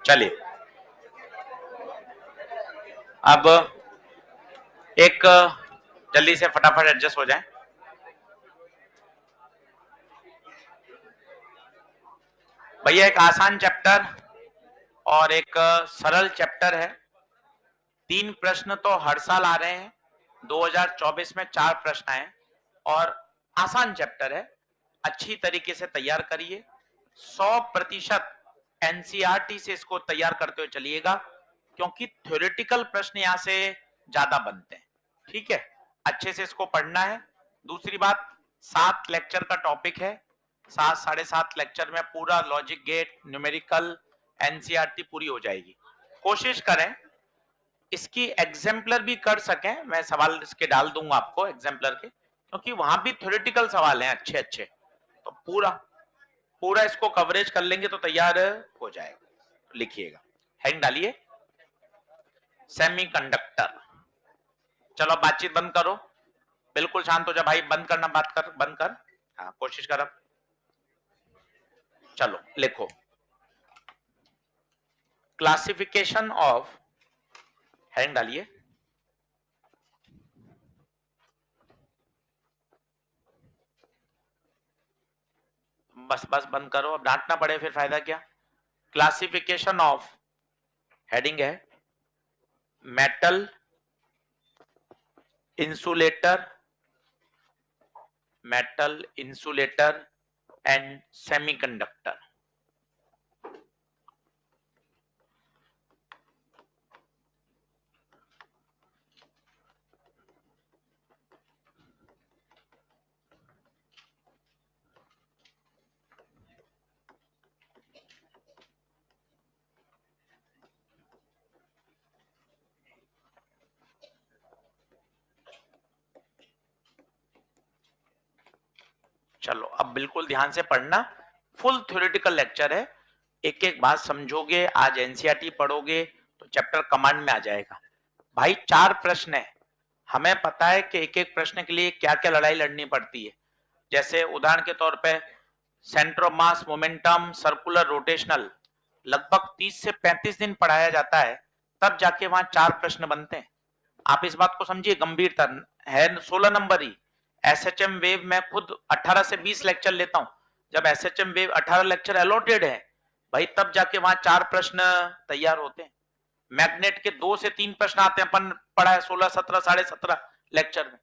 चलिए अब एक जल्दी से फटाफट एडजस्ट हो जाए। भैया एक आसान चैप्टर और एक सरल चैप्टर है। 3 प्रश्न तो हर साल आ रहे हैं। 2024 में 4 प्रश्न आए और आसान चैप्टर है। अच्छी तरीके से तैयार करिए। 100% एनसीईआरटी से इसको तैयार करते हुए चलिएगा, क्योंकि थ्योरेटिकल प्रश्न यहां से ज्यादा बनते हैं। ठीक है, अच्छे से इसको पढ़ना है। दूसरी बात, 7 लेक्चर का टॉपिक है। 7 साढ़े 7 लेक्चर में पूरा लॉजिक गेट, न्यूमेरिकल, एनसीईआरटी पूरी हो जाएगी। कोशिश करें इसकी एग्जाम्पलर भी कर सकें। मैं सवाल इसके डाल दूंगा आपको एग्जाम्पलर के, क्योंकि वहां भी थ्योरेटिकल सवाल हैं अच्छे अच्छे। तो पूरा पूरा इसको कवरेज कर लेंगे तो तैयार हो जाएगा। लिखिएगा, हेडिंग डालिए सेमीकंडक्टर। चलो बातचीत बंद करो, बिल्कुल शांत हो जा भाई। बंद करना, बात कर, बंद कर। हाँ कोशिश कर। अब चलो लिखो, क्लासिफिकेशन ऑफ, हेडिंग डालिए बस बस बंद करो, अब डांटना पड़े फिर फायदा क्या। क्लासिफिकेशन ऑफ, हेडिंग है metal, insulator, metal, insulator and semiconductor. चलो अब बिल्कुल ध्यान से पढ़ना, फुल थ्योरेटिकल लेक्चर है। एक एक बात समझोगे, आज एनसीईआरटी पढ़ोगे तो चैप्टर कमांड में आ जाएगा। भाई 4 प्रश्न है, हमें पता है कि एक एक प्रश्न के लिए क्या क्या लड़ाई लड़नी पड़ती है। जैसे उदाहरण के तौर पे centre of mass, momentum, circular, rotational, लगभग 30 से 35 दिन पढ़ाया जाता है, तब जाके वहां 4 प्रश्न बनते हैं। आप इस बात को समझिए, गंभीरता है। 16 नंबर ही एसएचएम वेव में खुद 18 से 20 लेक्चर लेता हूं। जब एसएचएम वेव 18 लेक्चर अलॉटेड है भाई, तब जाके वहां 4 प्रश्न तैयार होते हैं। मैग्नेट के 2 से 3 प्रश्न आते हैं, अपन पढ़ा है 16, 17, साढ़े 17 लेक्चर में।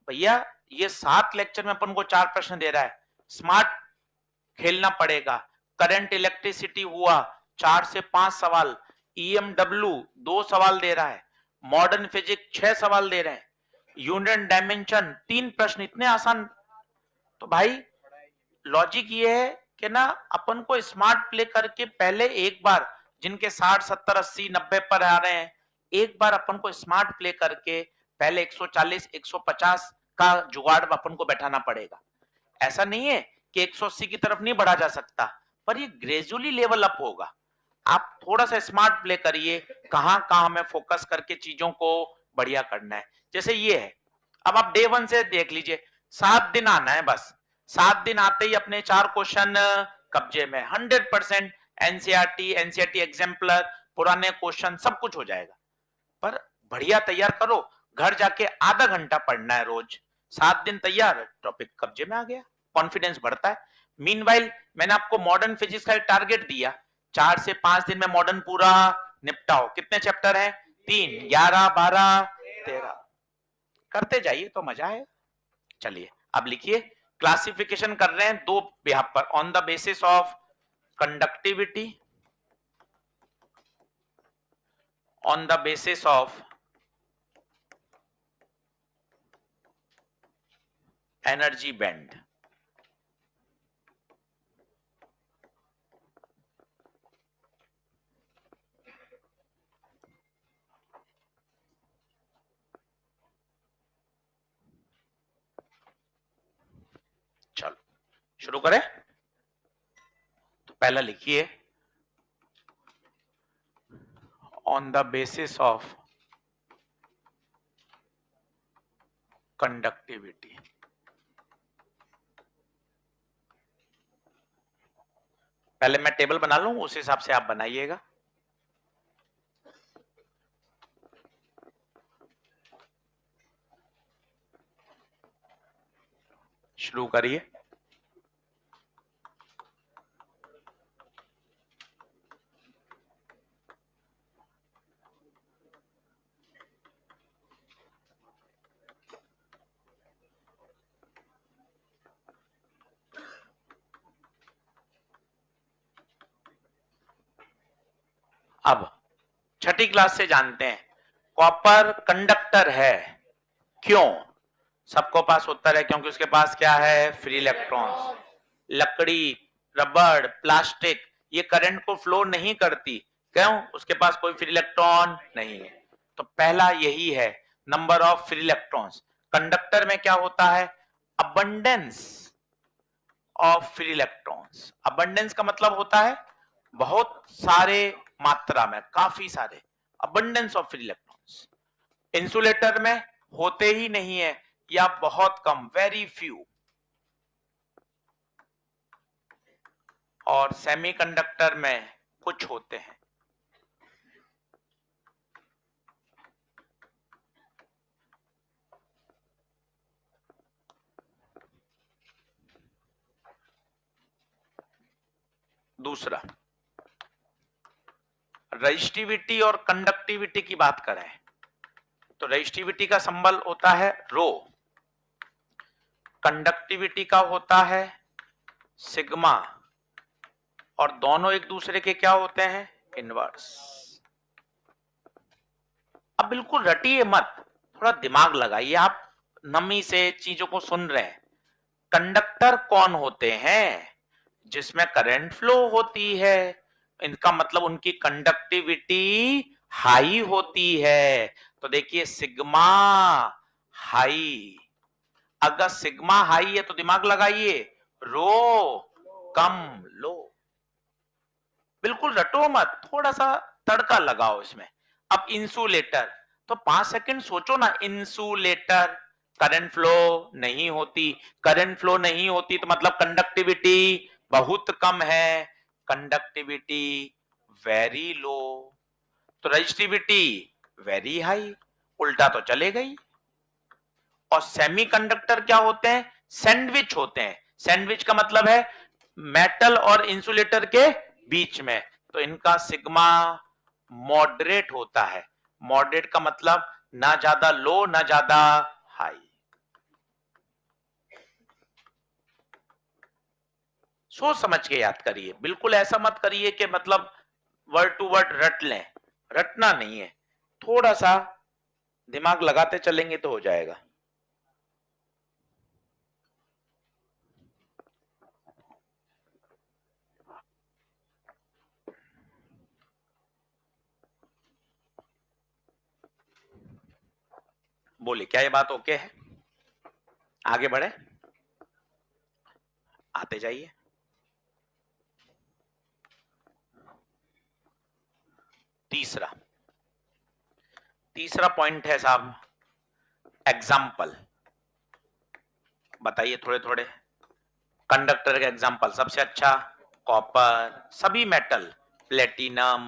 भैया ये 7 लेक्चर में अपन को 4 प्रश्न दे रहा है, स्मार्ट खेलना पड़ेगा। करंट इलेक्ट्रिसिटी हुआ 4 से 5 सवाल, ईएमडब्ल्यू 2 सवाल दे रहा है, मॉडर्न फिजिक्स 6 सवाल दे रहे हैं, यूनिट डायमेंशन 3 प्रश्न, इतने आसान। तो भाई लॉजिक ये है कि ना अपन को स्मार्ट प्ले करके पहले एक बार, जिनके 60, 70, 80, 90 पर आ रहे हैं, एक बार अपन को स्मार्ट प्ले करके पहले 140, 150 का जुगाड़ अपन को बैठाना पड़ेगा। ऐसा नहीं है कि 180 की तरफ नहीं बढ़ा जा सकता, पर ये ग्रेजुअली लेवल अप होगा। आप थोड़ा सा स्मार्ट प्ले करिए, कहां कहां हमें फोकस करके चीजों को बढ़िया करना है। जैसे ये है, अब आप डे 1 से देख लीजिए, 7 दिन आना है बस। 7 दिन आते ही अपने 4 क्वेश्चन कब्जे में, 100% एनसीईआरटी, एनसीईआरटी एग्जाम्पलर, पुराने क्वेश्चन सब कुछ हो जाएगा। पर बढ़िया तैयार करो, घर जाके आधा घंटा पढ़ना है रोज। 7 दिन तैयार, टॉपिक कब्जे में आ गया, कॉन्फिडेंस बढ़ता है। मीनवाइल मैंने आपको मॉडर्न फिजिक्स का एक टारगेट दिया, 4 से 5 दिन में मॉडर्न पूरा निपटाओ। कितने चैप्टर हैं? 3, 11, 12, 13। करते जाइए तो मजा आएगा। चलिए अब लिखिए, क्लासिफिकेशन कर रहे हैं 2 बिहाफ पर, on the basis of conductivity, on the basis of energy band. शुरू करें? तो पहला लिखिए, on the basis of conductivity. पहले मैं टेबल बना लूं, उस हिसाब से आप बनाइएगा। शुरू करिए। अब छठी क्लास से जानते हैं कॉपर कंडक्टर है। क्यों? सबको पास उत्तर है क्योंकि उसके पास क्या है? Free electrons. लकड़ी, रबड़, प्लास्टिक ये करंट को फ्लो नहीं करती। क्यों? उसके पास कोई फ्री इलेक्ट्रॉन नहीं है। तो पहला यही है, number of free electrons. Conductor में क्या होता है? Abundance of free electrons. Abundance का मतलब होता है बहुत सारे मात्रा में, काफी सारे, abundance of free electrons. Insulator में होते ही नहीं है या बहुत कम, वेरी फ्यू। और सेमीकंडक्टर में कुछ होते हैं। दूसरा, रेजिस्टिविटी और कंडक्टिविटी की बात करें तो रेजिस्टिविटी का सिंबल होता है रो, कंडक्टिविटी का होता है सिग्मा, और दोनों एक दूसरे के क्या होते हैं? इनवर्स। अब बिल्कुल रटिए मत, थोड़ा दिमाग लगाइए। आप नमी से चीजों को सुन रहे हैं। कंडक्टर कौन होते हैं? जिसमें करंट फ्लो होती है। इनका मतलब उनकी कंडक्टिविटी हाई होती है। तो देखिए सिग्मा हाई। अगर सिग्मा हाई है तो दिमाग लगाइए, रो कम, लो। बिल्कुल रटो मत, थोड़ा सा तड़का लगाओ इसमें। अब इंसुलेटर, तो 5 सेकंड सोचो ना। इंसुलेटर, करंट फ्लो नहीं होती। करंट फ्लो नहीं होती तो मतलब कंडक्टिविटी बहुत कम है, कंडक्टिविटी वेरी लो। तो रेजिस्टिविटी वेरी हाई, उल्टा तो चलेगा ही। और सेमीकंडक्टर क्या होते हैं? सैंडविच होते हैं। सैंडविच का मतलब है मेटल और इंसुलेटर के बीच में। तो इनका सिग्मा मॉडरेट होता है। मॉडरेट का मतलब ना ज्यादा लो ना ज्यादा हाई। सोच समझ के याद करिए, बिल्कुल ऐसा मत करिए कि मतलब वर्ड टू वर्ड रट लें। रटना नहीं है, थोड़ा सा दिमाग लगाते चलेंगे तो हो जाएगा। बोलिए, क्या ये बात ओके है? आगे बढ़े, आते जाइए। तीसरा, तीसरा पॉइंट है साहब, एग्जाम्पल। बताइए थोड़े थोड़े कंडक्टर के एग्जाम्पल। सबसे अच्छा कॉपर, सभी मेटल, प्लेटिनम,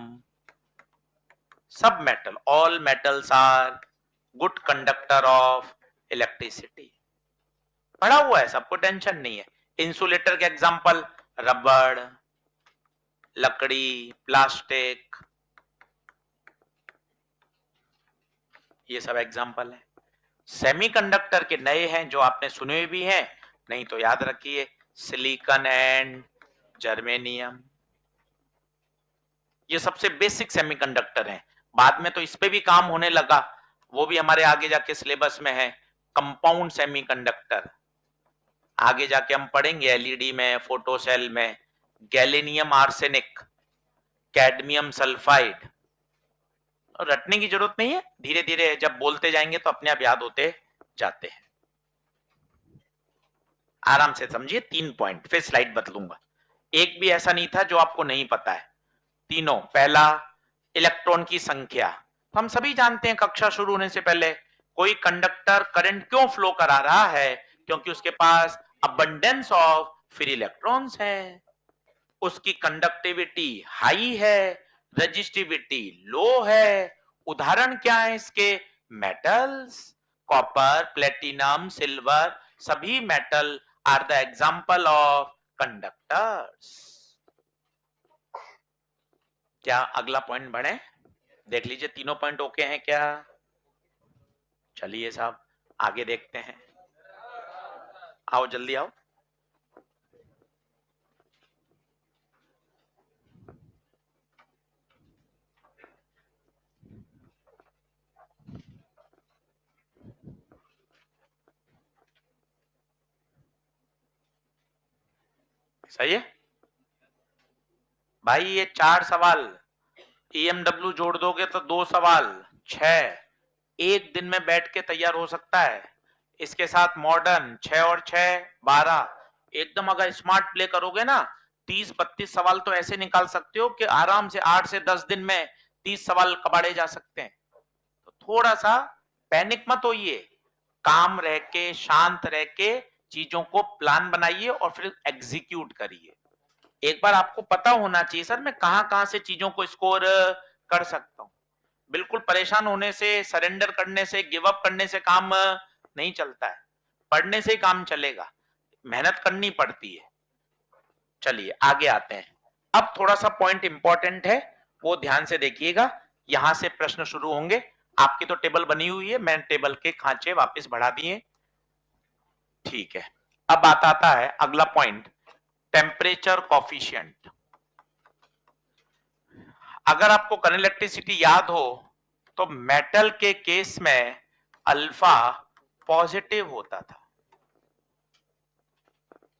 सब metal, all metals are good conductor of electricity. पढ़ा हुआ है, सबको टेंशन नहीं है। इंसुलेटर के एग्जाम्पल रबड़, लकड़ी, प्लास्टिक, ये सब एग्जाम्पल है। सेमीकंडक्टर के नए हैं जो आपने सुने भी हैं, नहीं तो याद रखिए, सिलिकॉन एंड जर्मेनियम। ये सबसे बेसिक सेमीकंडक्टर हैं। बाद में तो इस पे भी काम होने लगा, वो भी हमारे आगे जाके सिलेबस में है, कंपाउंड सेमीकंडक्टर। आगे जाके हम पढ़ेंगे एलईडी में, फोटो सेल में, गैलिनियम आर्सेनिक, कैडमियम सल्फाइड। और रटने की जरूरत नहीं है, धीरे धीरे जब बोलते जाएंगे तो अपने आप याद होते जाते हैं। आराम से समझिए, 3 पॉइंट, फिर स्लाइड बदलूंगा। एक भी ऐसा नहीं था जो आपको नहीं पता है, तीनों। पहला, इलेक्ट्रॉन की संख्या। तो हम सभी जानते हैं कक्षा शुरू होने से पहले, कोई कंडक्टर करंट क्यों फ्लो करा रहा है? क्योंकि उसके पास अबंडेंस ऑफ फ्री इलेक्ट्रॉन्स है। उसकी कंडक्टिविटी हाई है, रजिस्टिविटी लो है। उदाहरण क्या है इसके? मेटल्स, कॉपर, प्लेटिनम, सिल्वर, सभी metal are the example of conductors. क्या अगला पॉइंट बढ़े? देख लीजिए तीनों पॉइंट ओके हैं क्या? चलिए साहब आगे देखते हैं, आओ जल्दी आओ। सही है भाई, ये 4 सवाल ईएमडब्ल्यू जोड़ दोगे तो 2 सवाल, 6 एक दिन में बैठ के तैयार हो सकता है। इसके साथ मॉडर्न 6 और 6 12, एकदम अगर स्मार्ट प्ले करोगे ना 30-32 सवाल तो ऐसे निकाल सकते हो कि आराम से 8 से 10 दिन में 30 सवाल कबाड़े जा सकते हैं। तो थोड़ा सा पैनिक मत होइए, काम रह के शांत रह के चीजों को प्लान बनाइए और फिर एग्जीक्यूट करिए। एक बार आपको पता होना चाहिए सर मैं कहां कहां से चीजों को स्कोर कर सकता हूं। बिल्कुल परेशान होने से, सरेंडर करने से, गिव अप करने से काम नहीं चलता है, पढ़ने से ही काम चलेगा, मेहनत करनी पड़ती है। चलिए आगे आते हैं। अब थोड़ा सा पॉइंट इंपॉर्टेंट है, वो ध्यान से देखिएगा। यहां से प्रश्न शुरू होंगे। आपकी तो टेबल बनी हुई है, मैंने टेबल के खांचे वापस बढ़ा दिए। ठीक है, अब बात आता है अगला पॉइंट, टेम्परेचर कॉफिशिएंट। अगर आपको करंट इलेक्ट्रिसिटी याद हो तो मेटल के केस में अल्फा पॉजिटिव होता था।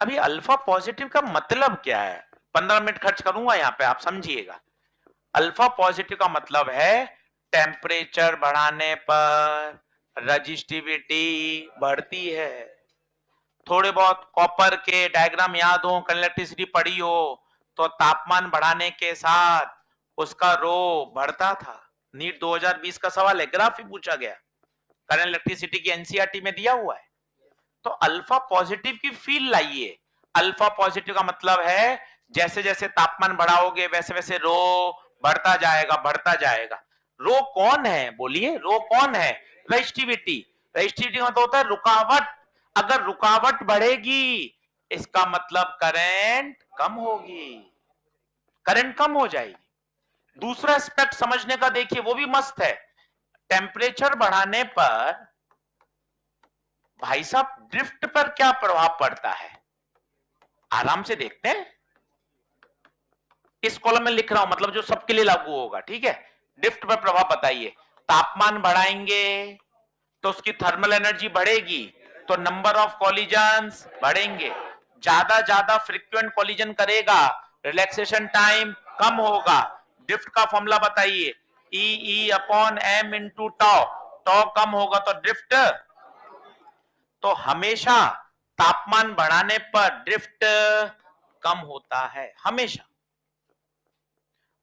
अभी अल्फा पॉजिटिव का मतलब क्या है? 15 मिनट खर्च करूंगा यहां पे, आप समझिएगा। अल्फा पॉजिटिव का मतलब है टेम्परेचर बढ़ाने पर रजिस्टिविटी बढ़ती है। थोड़े बहुत कॉपर के डायग्राम याद हो, कंडक्टिविटी पढ़ी हो, तो तापमान बढ़ाने के साथ उसका रो बढ़ता था। नीट 2020 का सवाल है, ग्राफ ही पूछा गया, करंट इलेक्ट्रिसिटी की एनसीईआरटी में दिया हुआ है। तो अल्फा पॉजिटिव की फील लाइए। अल्फा पॉजिटिव का मतलब है जैसे जैसे तापमान बढ़ाओगे वैसे वैसे रो बढ़ता जाएगा, बढ़ता जाएगा। रो कौन है बोलिए, रो कौन है? रेजिस्टिविटी। रेजिस्टिविटी मतलब होता है रुकावट। अगर रुकावट बढ़ेगी इसका मतलब करंट कम होगी, करंट कम हो जाएगी। दूसरा एस्पेक्ट समझने का देखिए, वो भी मस्त है। टेम्परेचर बढ़ाने पर भाई साहब ड्रिफ्ट पर क्या प्रभाव पड़ता है? आराम से देखते हैं। इस कॉलम में लिख रहा हूं, मतलब जो सबके लिए लागू होगा, ठीक है। ड्रिफ्ट पर प्रभाव बताइए। तापमान बढ़ाएंगे तो उसकी थर्मल एनर्जी बढ़ेगी, तो नंबर ऑफ कॉलिजन्स बढ़ेंगे। ज्यादा ज्यादा फ्रीक्वेंट कॉलिजन करेगा, रिलैक्सेशन टाइम कम होगा। ड्रिफ्ट का फॉर्मूला बताइए, ई ई अपॉन एम इंटू टॉ। टॉ कम होगा तो ड्रिफ्ट। तो हमेशा तापमान बढ़ाने पर ड्रिफ्ट कम होता है, हमेशा।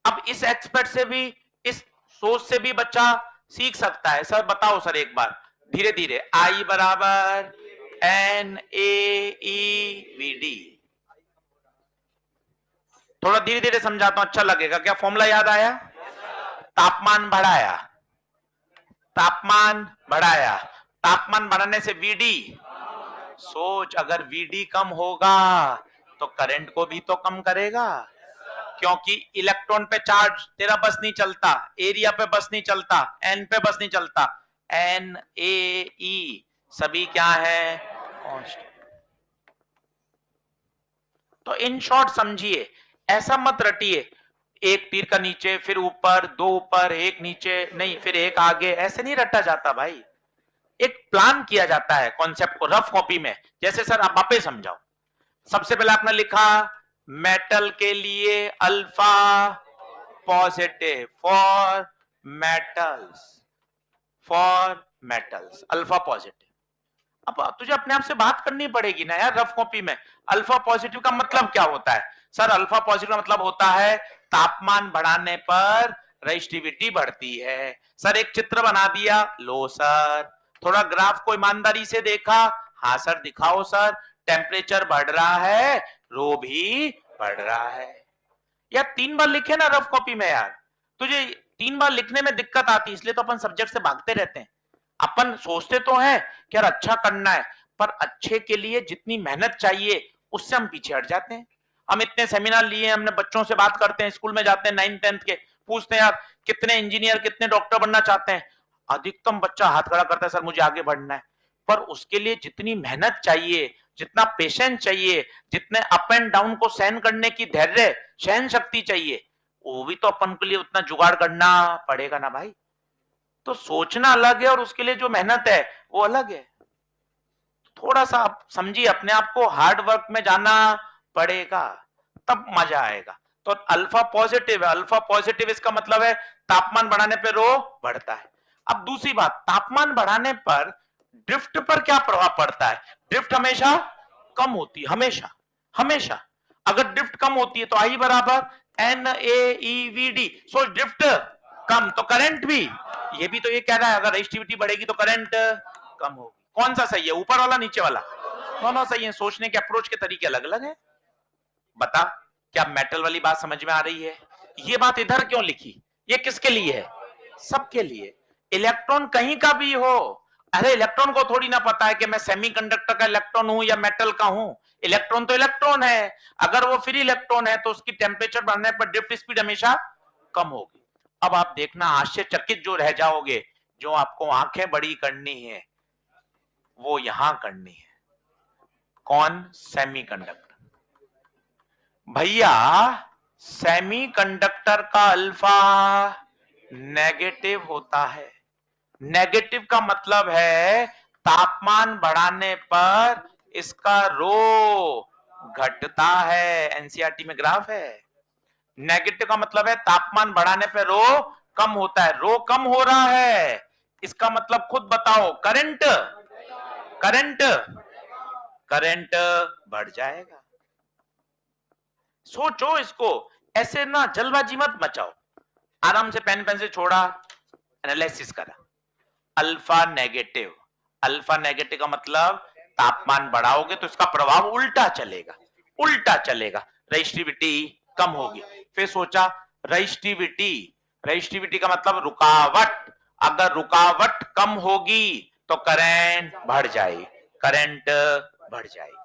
अब इस एक्सपर्ट से भी, इस सोच से भी बच्चा सीख सकता है। सर बताओ सर एक बार धीरे धीरे, आई बराबर n A e v d. थोड़ा धीरे धीरे समझाता हूं, अच्छा लगेगा। क्या फॉर्मूला याद आया? तापमान बढ़ाया, तापमान बढ़ाया, तापमान बढ़ाने से वीडी। सोच, अगर वीडी कम होगा तो करंट को भी तो कम करेगा, क्योंकि इलेक्ट्रॉन पे चार्ज तेरा बस नहीं चलता, एरिया पे बस नहीं चलता, एन पे बस नहीं चलता। एन ए ई सभी क्या है? कांस्टेंट। तो इन शॉर्ट समझिए, ऐसा मत रटिए एक तीर का नीचे फिर ऊपर, दो ऊपर एक नीचे, नहीं फिर एक आगे, ऐसे नहीं रटा जाता भाई। एक प्लान किया जाता है कॉन्सेप्ट को रफ कॉपी में। जैसे सर आप वापस समझाओ। सबसे पहले आपने लिखा मेटल के लिए alpha positive, for metals, for metals alpha positive. अब तुझे अपने आप से बात करनी पड़ेगी ना यार रफ कॉपी में। अल्फा पॉजिटिव का मतलब क्या होता है? सर अल्फा पॉजिटिव का मतलब होता है तापमान बढ़ाने पर रेजिस्टिविटी बढ़ती है। सर एक चित्र बना दिया, लो सर। थोड़ा ग्राफ को ईमानदारी से देखा, हाँ सर दिखाओ सर। टेम्परेचर बढ़ रहा है, रो भी बढ़ रहा है। यार 3 बार लिखे ना रफ कॉपी में यार। तुझे 3 बार लिखने में दिक्कत आती है, इसलिए तो अपन सब्जेक्ट से भागते रहते हैं। अपन सोचते तो हैं कि यार अच्छा करना है, पर अच्छे के लिए जितनी मेहनत चाहिए उससे हम पीछे हट जाते हैं। हम इतने सेमिनार लिए, हमने बच्चों से बात करते हैं, स्कूल में जाते हैं 9th 10th के, पूछते हैं यार कितने इंजीनियर कितने डॉक्टर बनना चाहते हैं। अधिकतम बच्चा हाथ खड़ा करता है सर मुझे आगे बढ़ना है। पर उसके लिए जितनी मेहनत चाहिए, जितना पेशेंस चाहिए, जितने अप एंड डाउन को सहन करने की धैर्य सहन शक्ति चाहिए, वो भी तो अपन के लिए उतना जुगाड़ करना पड़ेगा ना भाई। तो सोचना अलग है और उसके लिए जो मेहनत है वो अलग है। थोड़ा सा आप समझिए, अपने आप को हार्ड वर्क में जाना पड़ेगा, तब मजा आएगा। तो अल्फा पॉजिटिव है, अल्फा पॉजिटिव इसका मतलब है तापमान बढ़ाने पे रो बढ़ता है। अब दूसरी बात, तापमान बढ़ाने पर ड्रिफ्ट पर क्या प्रभाव पड़ता है? ड्रिफ्ट हमेशा कम होती है, हमेशा हमेशा। अगर ड्रिफ्ट कम होती है तो आई बराबर NaEVD, सो ड्रिफ्ट कम तो करंट भी। ये भी तो ये कह रहा है अगर रेजिस्टिविटी बढ़ेगी तो करंट कम होगी। कौन सा सही है, ऊपर वाला नीचे वाला? दोनों सही है। सोचने के अप्रोच के तरीके अलग अलग है। बता, क्या मेटल वाली बात समझ में आ रही है? ये बात इधर क्यों लिखी? ये किसके लिए है? सबके लिए। इलेक्ट्रॉन कहीं का भी हो। अरे इलेक्ट्रॉन को थोड़ी ना पता है कि मैं सेमीकंडक्टर का इलेक्ट्रॉन हूं या मेटल का हूं। इलेक्ट्रॉन तो इलेक्ट्रॉन है। अगर वो फ्री इलेक्ट्रॉन है तो उसकी टेम्परेचर बढ़ने पर ड्रिफ्ट स्पीड हमेशा कम होगी। अब आप देखना आश्चर्यचकित जो रह जाओगे, जो आपको आंखें बड़ी करनी है वो यहां करनी है। कौन? सेमीकंडक्टर। भैया सेमीकंडक्टर का अल्फा नेगेटिव होता है। नेगेटिव का मतलब है तापमान बढ़ाने पर इसका रो घटता है। एनसीईआरटी में ग्राफ है। नेगेटिव का मतलब है तापमान बढ़ाने पर रो कम होता है। रो कम हो रहा है, इसका मतलब खुद बताओ, करंट करंट करंट बढ़ जाएगा। सोचो इसको, ऐसे ना जल्दबाजी मत मचाओ। आराम से पेन पेंसिल छोड़ा, एनालिसिस करा। अल्फा नेगेटिव, अल्फा नेगेटिव का मतलब तापमान बढ़ाओगे तो इसका प्रभाव उल्टा चलेगा, उल्टा चलेगा, रेजिस्टिविटी कम होगी। फिर सोचा रेजिस्टिविटी, रेजिस्टिविटी का मतलब रुकावट। अगर रुकावट कम होगी तो करंट बढ़ जाएगी, करंट बढ़ जाएगी।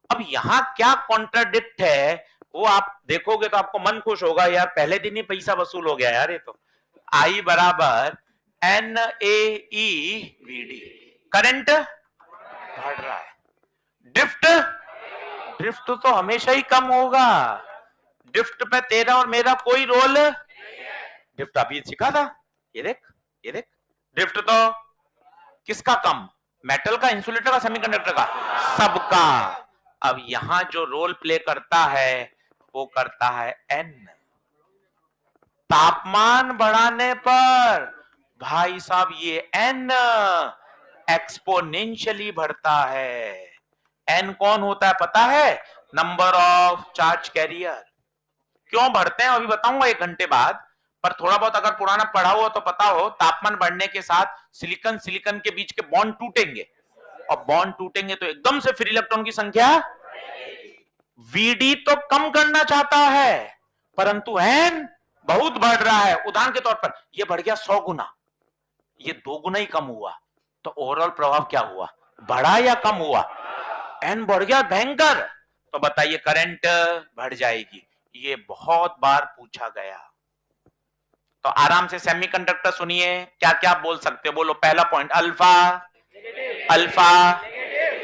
अब यहां क्या कॉन्ट्राडिक्ट है वो आप देखोगे तो आपको मन खुश होगा, यार पहले दिन ही पैसा वसूल हो गया यार। ये तो आई बराबर NaEVD, करंट बढ़ रहा है। ड्रिफ्ट, ड्रिफ्ट तो हमेशा ही कम होगा। ड्रिफ्ट पे तेरा और मेरा कोई रोल। ड्रिफ्ट अभी सीखा था, ये देख, ये देख। ड्रिफ्ट तो किसका कम? मेटल का, इंसुलेटर का, सेमीकंडक्टर का? सबका। अब यहां जो रोल प्ले करता है वो करता है N। तापमान बढ़ाने पर भाई साहब ये N एक्सपोनेंशियली बढ़ता है। N कौन होता है पता है? Number of charge carrier. क्यों बढ़ते हैं अभी बताऊंगा 1 घंटे बाद। पर थोड़ा बहुत अगर पुराना पढ़ा हुआ तो पता हो, तापमान बढ़ने के साथ सिलिकॉन सिलिकॉन के बीच के बॉन्ड टूटेंगे, और बॉन्ड टूटेंगे तो एकदम से फ्री इलेक्ट्रॉन की संख्या VD तो कम करना चाहता है, परंतु N बहुत बढ़ रहा है। उदाहरण के तौर पर ये बढ़ गया 100 गुना, ये 2 गुना ही कम हुआ, तो ओवरऑल प्रभाव क्या हुआ? बढ़ा या कम हुआ? N बढ़ गया भयंकर, तो बताइए करंट बढ़ जाएगी। ये बहुत बार पूछा गया। तो आराम से सेमीकंडक्टर सुनिए, क्या क्या बोल सकते हो, बोलो। पहला point alpha, alpha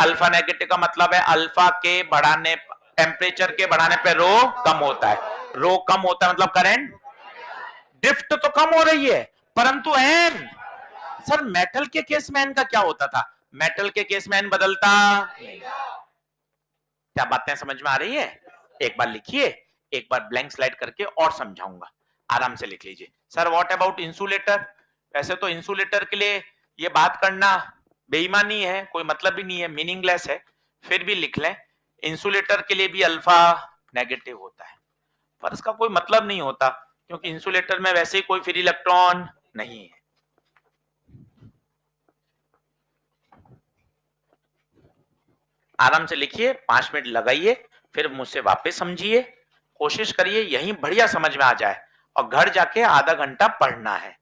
alpha negative का मतलब है अल्फा के बढ़ाने, टेम्परेचर के बढ़ाने पे रो कम होता है। रो कम होता है मतलब करंट। ड्रिफ्ट तो कम हो रही है, परंतु एन, सर मेटल के केस में एन का क्या होता था? मेटल के केस में एन बदलता। क्या बातें समझ में आ रही है? एक बार लिखिए, एक बार ब्लैंक स्लाइड करके और समझाऊंगा, आराम से लिख लीजिए। Sir what about insulator? वैसे तो इंसुलेटर के लिए ये बात करना बेईमानी है, कोई मतलब ही नहीं है, मीनिंगलेस है, फिर भी लिख लें। इंसुलेटर के लिए भी अल्फा नेगेटिव होता है, पर इसका कोई मतलब नहीं होता, क्योंकि इंसुलेटर में वैसे ही कोई फ्री इलेक्ट्रॉन नहीं है। आराम से लिखिए, 5 मिनट लगाइए, फिर मुझसे वापस समझिए, कोशिश करिए यही बढ़िया समझ में आ जाए, और घर जाके आधा घंटा पढ़ना है।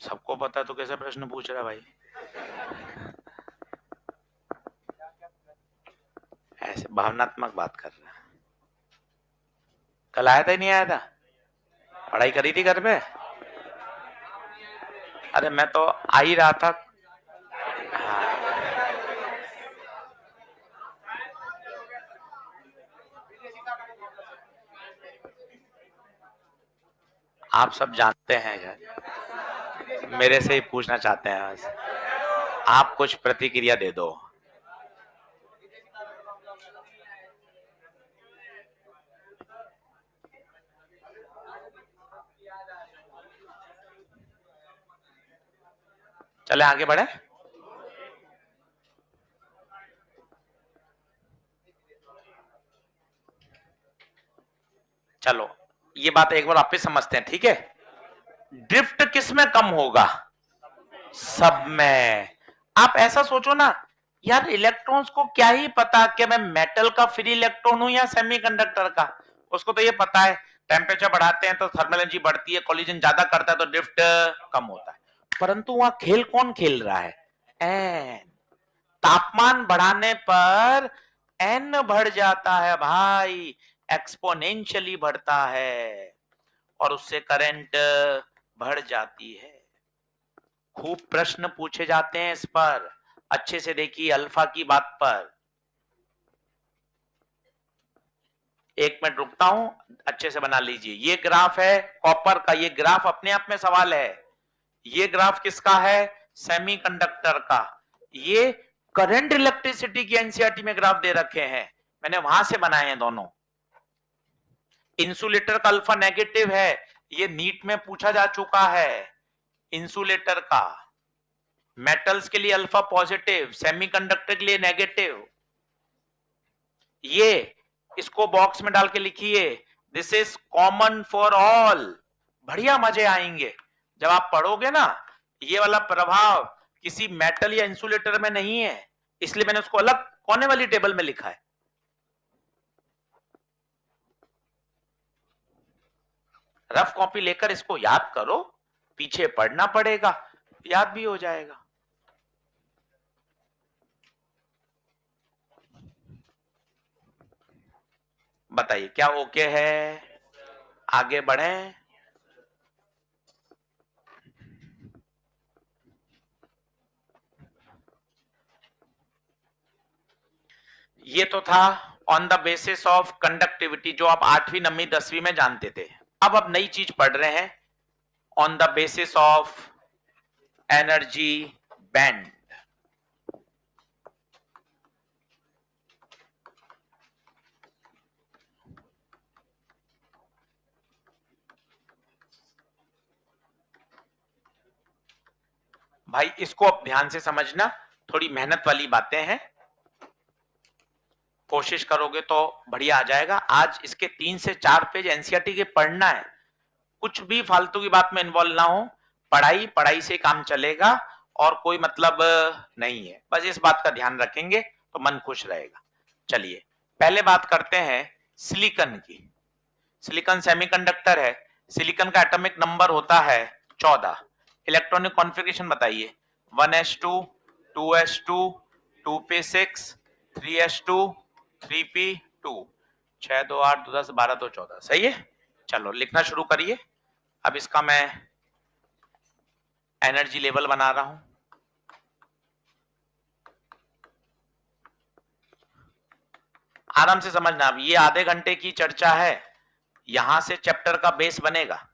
सबको पता है तो कैसे प्रश्न पूछ रहा भाई? ऐसे भावनात्मक बात कर रहा है। कल आया था, नहीं आया था? पढ़ाई करी थी घर पे? अरे मैं तो आ ही रहा था। हाँ। आप सब जानते हैं यार, मेरे से ही पूछना चाहते हैं बस। आप कुछ प्रतिक्रिया दे दो। चले आगे बढ़े। चलो ये बात एक बार वापस समझते हैं, ठीक है? ड्रिफ्ट किस में कम होगा? सब में। आप ऐसा सोचो ना, यार इलेक्ट्रॉन्स को क्या ही पता कि मैं मेटल का फ्री इलेक्ट्रॉन हूं या सेमीकंडक्टर का। उसको तो ये पता है टेम्परेचर बढ़ाते हैं तो थर्मल एनर्जी बढ़ती है, कोलिजन ज्यादा करता है तो ड्रिफ्ट कम होता है। परंतु वहां खेल कौन खेल रहा है? एन। तापमान बढ़ाने पर एन बढ़ जाता है भाई, एक्सपोनेंशियली बढ़ता है, और उससे करंट बढ़ जाती है। खूब प्रश्न पूछे जाते हैं इस पर, अच्छे से देखिए अल्फा की बात पर। एक मिनट रुकता हूं, अच्छे से बना लीजिए। ये ग्राफ है कॉपर का, ये ग्राफ अपने आप में सवाल है। ये ग्राफ किसका है? सेमीकंडक्टर का। ये करंट इलेक्ट्रिसिटी की एनसीईआरटी में ग्राफ दे रखे हैं, मैंने वहां से बनाए हैं दोनों। इंसुलेटर का अल्फा नेगेटिव है, ये नीट में पूछा जा चुका है। इंसुलेटर का मेटल्स के लिए अल्फा पॉजिटिव, सेमीकंडक्टर के लिए नेगेटिव। ये इसको बॉक्स में डाल के लिखिए, this is common for all. बढ़िया मजे आएंगे जब आप पढ़ोगे ना। ये वाला प्रभाव किसी मेटल या इंसुलेटर में नहीं है, इसलिए मैंने उसको अलग कोने वाली टेबल में लिखा है। रफ कॉपी लेकर इसको याद करो, पीछे पढ़ना पड़ेगा, याद भी हो जाएगा। बताइए क्या ओके है? आगे बढ़ें। ये तो था on the basis of conductivity, जो आप 8वीं 9वीं 10वीं में जानते थे। अब नई चीज पढ़ रहे हैं, on the basis of energy band. भाई इसको अब ध्यान से समझना, थोड़ी मेहनत वाली बातें हैं, कोशिश करोगे तो बढ़िया आ जाएगा। आज इसके 3 से 4 पेज एनसीईआरटी के पढ़ना है, कुछ भी फालतू की बात में इन्वॉल्व ना हो। पढ़ाई पढ़ाई से काम चलेगा और कोई मतलब नहीं है, बस इस बात का ध्यान रखेंगे। तो मन खुश रहेगा। चलिए पहले बात करते हैं सिलिकॉन की। सिलिकॉन सेमीकंडक्टर है, सिलिकॉन का एटॉमिक नंबर होता है 14। इलेक्ट्रॉनिक कॉन्फ़िगरेशन बताइए, 1s2, 2s2, 2p6, 3s2, 3p2, 6 2 8 2 10 12 2 14। सही है। चलो लिखना शुरू करिए। अब इसका मैं एनर्जी लेवल बना रहा हूं। आराम से समझना, अब ये आधे घंटे की चर्चा है, यहां से चैप्टर का बेस बनेगा।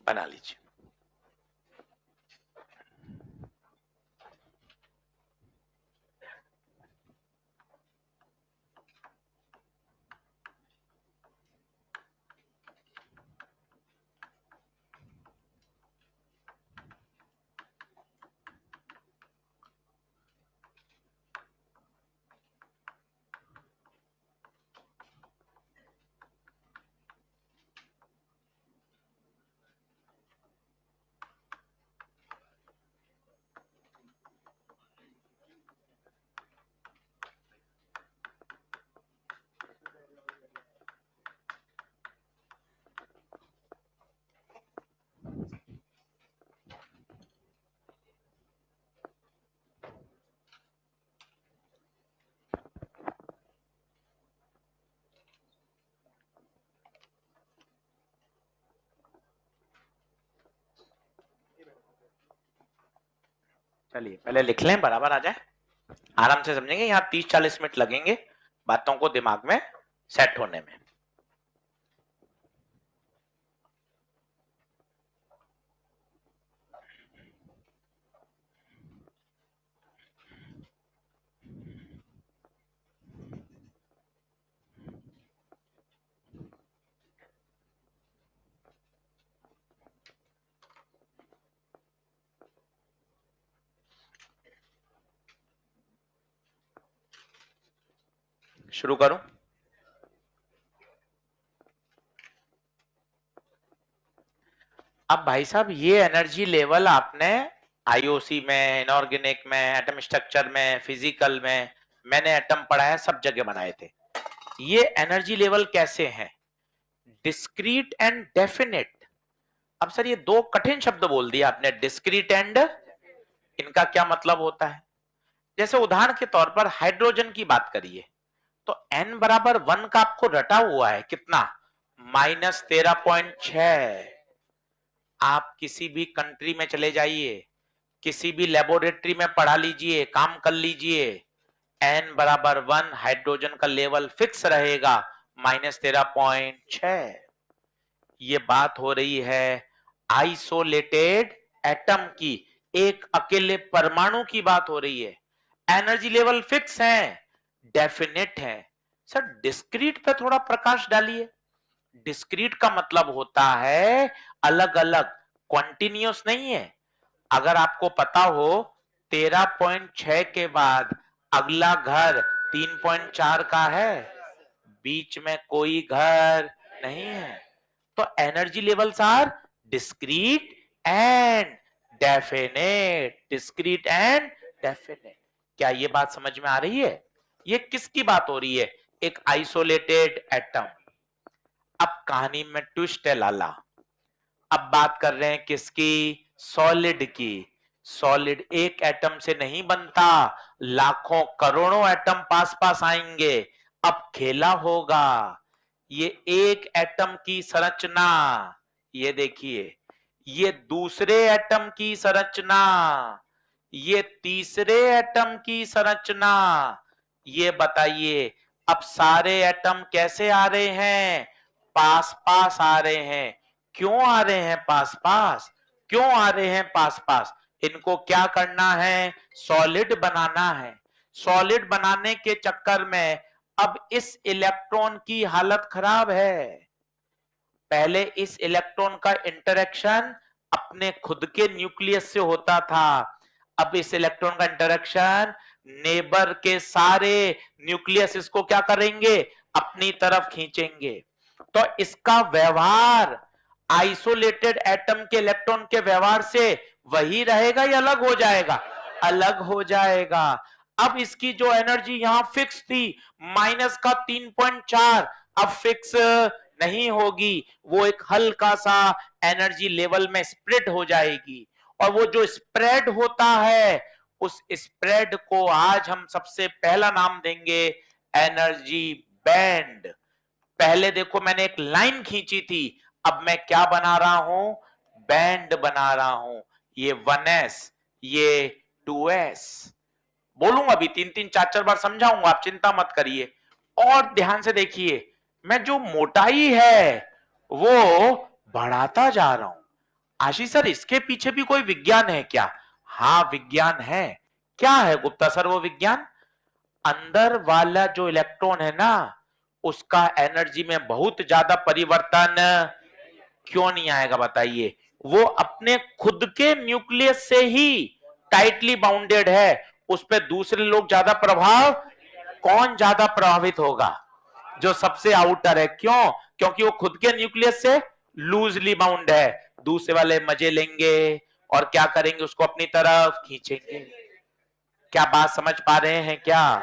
बना लीजिए। चलिए पहले लिख लें, बराबर आ जाए, आराम से समझेंगे। यहाँ 30-40 मिनट लगेंगे बातों को दिमाग में सेट होने में। शुरू करूं? अब भाई साहब ये एनर्जी लेवल आपने आईओसी में, इनऑर्गेनिक में, एटम स्ट्रक्चर में, फिजिकल में, मैंने एटम पढ़ा है, सब जगह बनाए थे। ये एनर्जी लेवल कैसे हैं? Discrete and definite. अब सर ये दो कठिन शब्द बोल दिए आपने, डिस्क्रीट एंड, इनका क्या मतलब होता है? जैसे उदाहरण के तौर पर हाइड्रोजन की बात करिए, तो n बराबर 1 का आपको रटा हुआ है कितना? -13.6। आप किसी भी कंट्री में चले जाइए, किसी भी लेबोरेटरी में पढ़ा लीजिए, काम कर लीजिए, n बराबर 1 हाइड्रोजन का लेवल फिक्स रहेगा, -13.6। ये बात हो रही है आइसोलेटेड एटम की, एक अकेले परमाणु की बात हो रही है। एनर्जी लेवल फिक्स है, डेफिनेट है। सर डिस्क्रीट पे थोड़ा प्रकाश डालिए। डिस्क्रीट का मतलब होता है अलग अलग, कॉन्टिन्यूस नहीं है। अगर आपको पता हो 13.6 के बाद अगला घर 3.4 का है, बीच में कोई घर नहीं है। तो energy levels are discrete and definite, discrete and definite. क्या ये बात समझ में आ रही है? ये किसकी बात हो रही है? एक आइसोलेटेड एटम। अब कहानी में ट्विस्ट है लाला। अब बात कर रहे हैं किसकी? सॉलिड की। सॉलिड एक एटम से नहीं बनता, लाखों करोड़ों एटम पास पास आएंगे। अब खेला होगा। ये एक एटम की संरचना, ये देखिए, ये दूसरे एटम की संरचना, ये तीसरे एटम की संरचना। ये बताइए अब सारे एटम कैसे आ रहे हैं? पास पास आ रहे हैं। क्यों आ रहे हैं पास पास? क्यों आ रहे हैं पास पास? इनको क्या करना है? सॉलिड बनाना है। सॉलिड बनाने के चक्कर में अब इस इलेक्ट्रॉन की हालत खराब है। पहले इस इलेक्ट्रॉन का इंटरेक्शन अपने खुद के न्यूक्लियस से होता था। अब इस इलेक्ट्रॉन का इंटरेक्शन नेबर के सारे न्यूक्लियस इसको क्या करेंगे? अपनी तरफ खींचेंगे। तो इसका व्यवहार आइसोलेटेड एटम के इलेक्ट्रॉन के व्यवहार से वही रहेगा या अलग हो जाएगा? अलग हो जाएगा। अब इसकी जो एनर्जी यहां फिक्स थी माइनस का 3.4, अब फिक्स नहीं होगी। वो एक हल्का सा एनर्जी लेवल में स्प्रेड हो जाएगी। और वो जो स्प्रेड होता है उस स्प्रेड को आज हम सबसे पहला नाम देंगे एनर्जी बैंड। पहले देखो मैंने एक लाइन खींची थी, अब मैं क्या बना रहा हूं? बैंड बना रहा हूं। ये 1s, ये 2s। बोलूंगा अभी 3-3 4-4 बार समझाऊंगा, आप चिंता मत करिए। और ध्यान से देखिए, मैं जो मोटाई है वो बढ़ाता जा रहा हूं। आशीष सर इसके पीछे भी कोई विज्ञान है क्या? हाँ विज्ञान है। क्या है गुप्ता सर वो विज्ञान? अंदर वाला जो इलेक्ट्रॉन है ना उसका एनर्जी में बहुत ज्यादा परिवर्तन क्यों नहीं आएगा बताइए? वो अपने खुद के न्यूक्लियस से ही टाइटली बाउंडेड है। उस पर दूसरे लोग ज्यादा प्रभाव, कौन ज्यादा प्रभावित होगा? जो सबसे आउटर है। क्यों? क्योंकि वो खुद के न्यूक्लियस से लूजली बाउंड है। दूसरे वाले मजे लेंगे और क्या करेंगे? उसको अपनी तरफ खींचेंगे। क्या बात समझ पा रहे हैं क्या?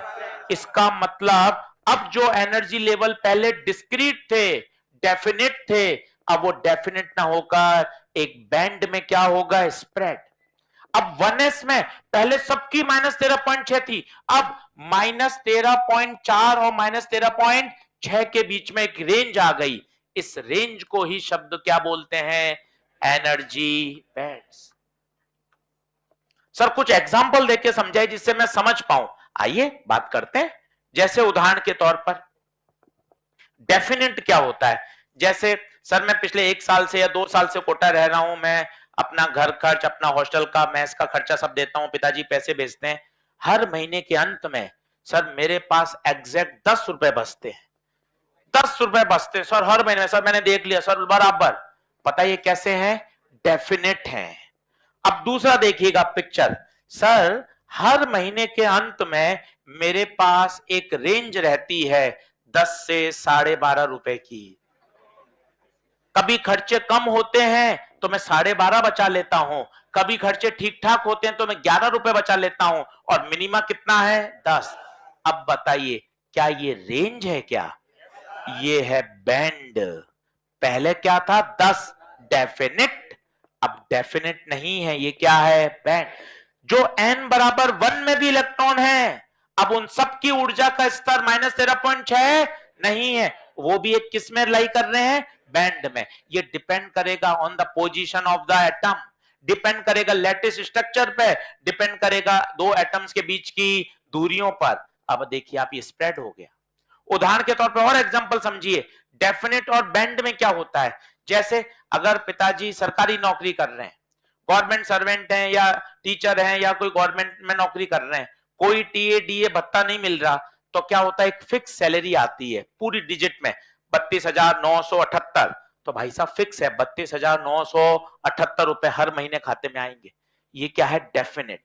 इसका मतलब अब जो एनर्जी लेवल पहले डिस्क्रीट थे, डेफिनिट थे, अब वो डेफिनिट ना होकर एक बैंड में क्या होगा? स्प्रेड। अब 1s में पहले सबकी -13.6 थी, अब -13.4 और -13.6 के बीच में एक रेंज आ गई। इस रेंज को ही शब्द क्या बोलते हैं? Energy bands. सर कुछ एग्जाम्पल देके समझाए जिससे मैं समझ पाऊं। आइए बात करते हैं। जैसे उदाहरण के तौर पर डेफिनेट क्या होता है? जैसे सर मैं पिछले 1 साल से या 2 साल से कोटा रह रहा हूं, मैं अपना घर खर्च, अपना हॉस्टल का, मेस का खर्चा सब देता हूं, पिताजी पैसे भेजते हैं। हर महीने के अंत में सर मेरे पास एग्जैक्ट 10 रुपए बचते हैं। 10 रुपए बचते हैं सर हर महीने। सर मैंने देख लिया सर बराबर। पता ये कैसे है? डेफिनेट है। अब दूसरा देखिएगा पिक्चर। सर हर महीने के अंत में मेरे पास एक रेंज रहती है 10 से 12.5 रुपए की। कभी खर्चे कम होते हैं तो मैं 12.5 बचा लेता हूं, कभी खर्चे ठीक ठाक होते हैं तो मैं 11 रुपए बचा लेता हूं, और मिनिमा कितना है? 10। अब बताइए क्या ये रेंज है क्या? ये है बैंड। पहले क्या था? 10 डेफिनिट, अब डेफिनिट नहीं है, ये क्या है? बैंड। जो n बराबर 1 में भी इलेक्ट्रॉन है, अब उन सब की ऊर्जा का स्तर -13.6 नहीं है, वो भी एक किस में लाई कर रहे हैं? बैंड में। ये डिपेंड करेगा on the position of the atom, depend करेगा लैटिस स्ट्रक्चर पे, डिपेंड करेगा दो एटम्स के बीच की दूरियों पर। अब देखिए आप, ये स्प्रेड हो गया। उदाहरण के तौर पर और एग्जांपल समझिए। डेफिनेट और बैंड में क्या होता है? जैसे अगर पिताजी सरकारी नौकरी कर रहे हैं, गवर्नमेंट सर्वेंट हैं या टीचर हैं या कोई गवर्नमेंट में नौकरी कर रहे हैं, कोई टीए डीए भत्ता नहीं मिल रहा, तो क्या होता है? एक फिक्स सैलरी आती है पूरी डिजिट में 32,978। तो भाई साहब फिक्स है 32,978 रुपए हर महीने खाते में आएंगे। ये क्या है? डेफिनेट।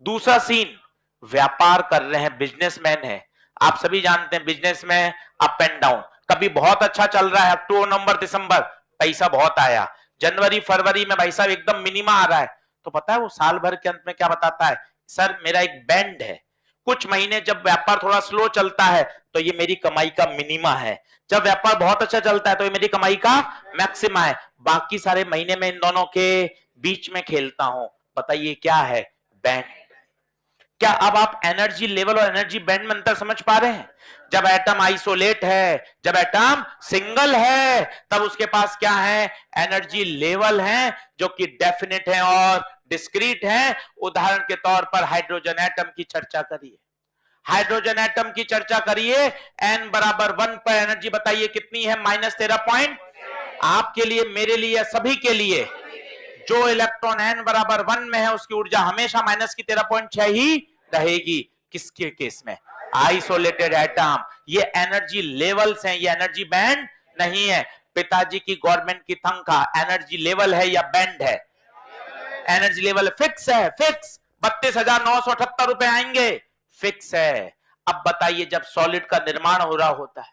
दूसरा सीन, व्यापार कर रहे हैं, बिजनेसमैन है। आप सभी जानते हैं बिजनेस में अप एंड डाउन। कभी बहुत अच्छा चल रहा है, अक्टूबर नवंबर दिसंबर पैसा बहुत आया, जनवरी फरवरी में भाई साहब एकदम मिनिमा आ रहा है। तो पता है वो साल भर के अंत में क्या बताता है? सर मेरा एक बैंड है, कुछ महीने जब व्यापार थोड़ा स्लो चलता है तो ये मेरी कमाई का मिनिमा है, जब व्यापार बहुत अच्छा चलता है तो ये मेरी कमाई का मैक्सिमा है, बाकी सारे महीने में इन दोनों के बीच में खेलता हूं। बताइए क्या है? बैंड। क्या अब आप एनर्जी लेवल और एनर्जी बैंड में अंतर समझ पा रहे हैं? जब एटम आइसोलेट है, जब एटम सिंगल है, तब उसके पास क्या है? एनर्जी लेवल है जो कि डेफिनेट है और डिस्क्रीट है। उदाहरण के तौर पर हाइड्रोजन एटम की चर्चा करिए, हाइड्रोजन एटम की चर्चा करिए, n बराबर 1 पर एनर्जी बताइए कितनी है? -13 पॉइंट। आपके लिए, मेरे लिए, सभी के लिए जो इलेक्ट्रॉन n बराबर 1 में है उसकी ऊर्जा हमेशा -13.6 ही रहेगी। किसके केस में? Isolated atom. ये एनर्जी लेवल्स हैं, ये एनर्जी बैंड नहीं है। पिताजी की गवर्नमेंट की तनख्वाह एनर्जी लेवल है या बैंड है? एनर्जी लेवल फिक्स है, फिक्स। 32,978 रुपए आएंगे, फिक्स है। अब बताइए, जब सॉलिड का निर्माण हो रहा होता है,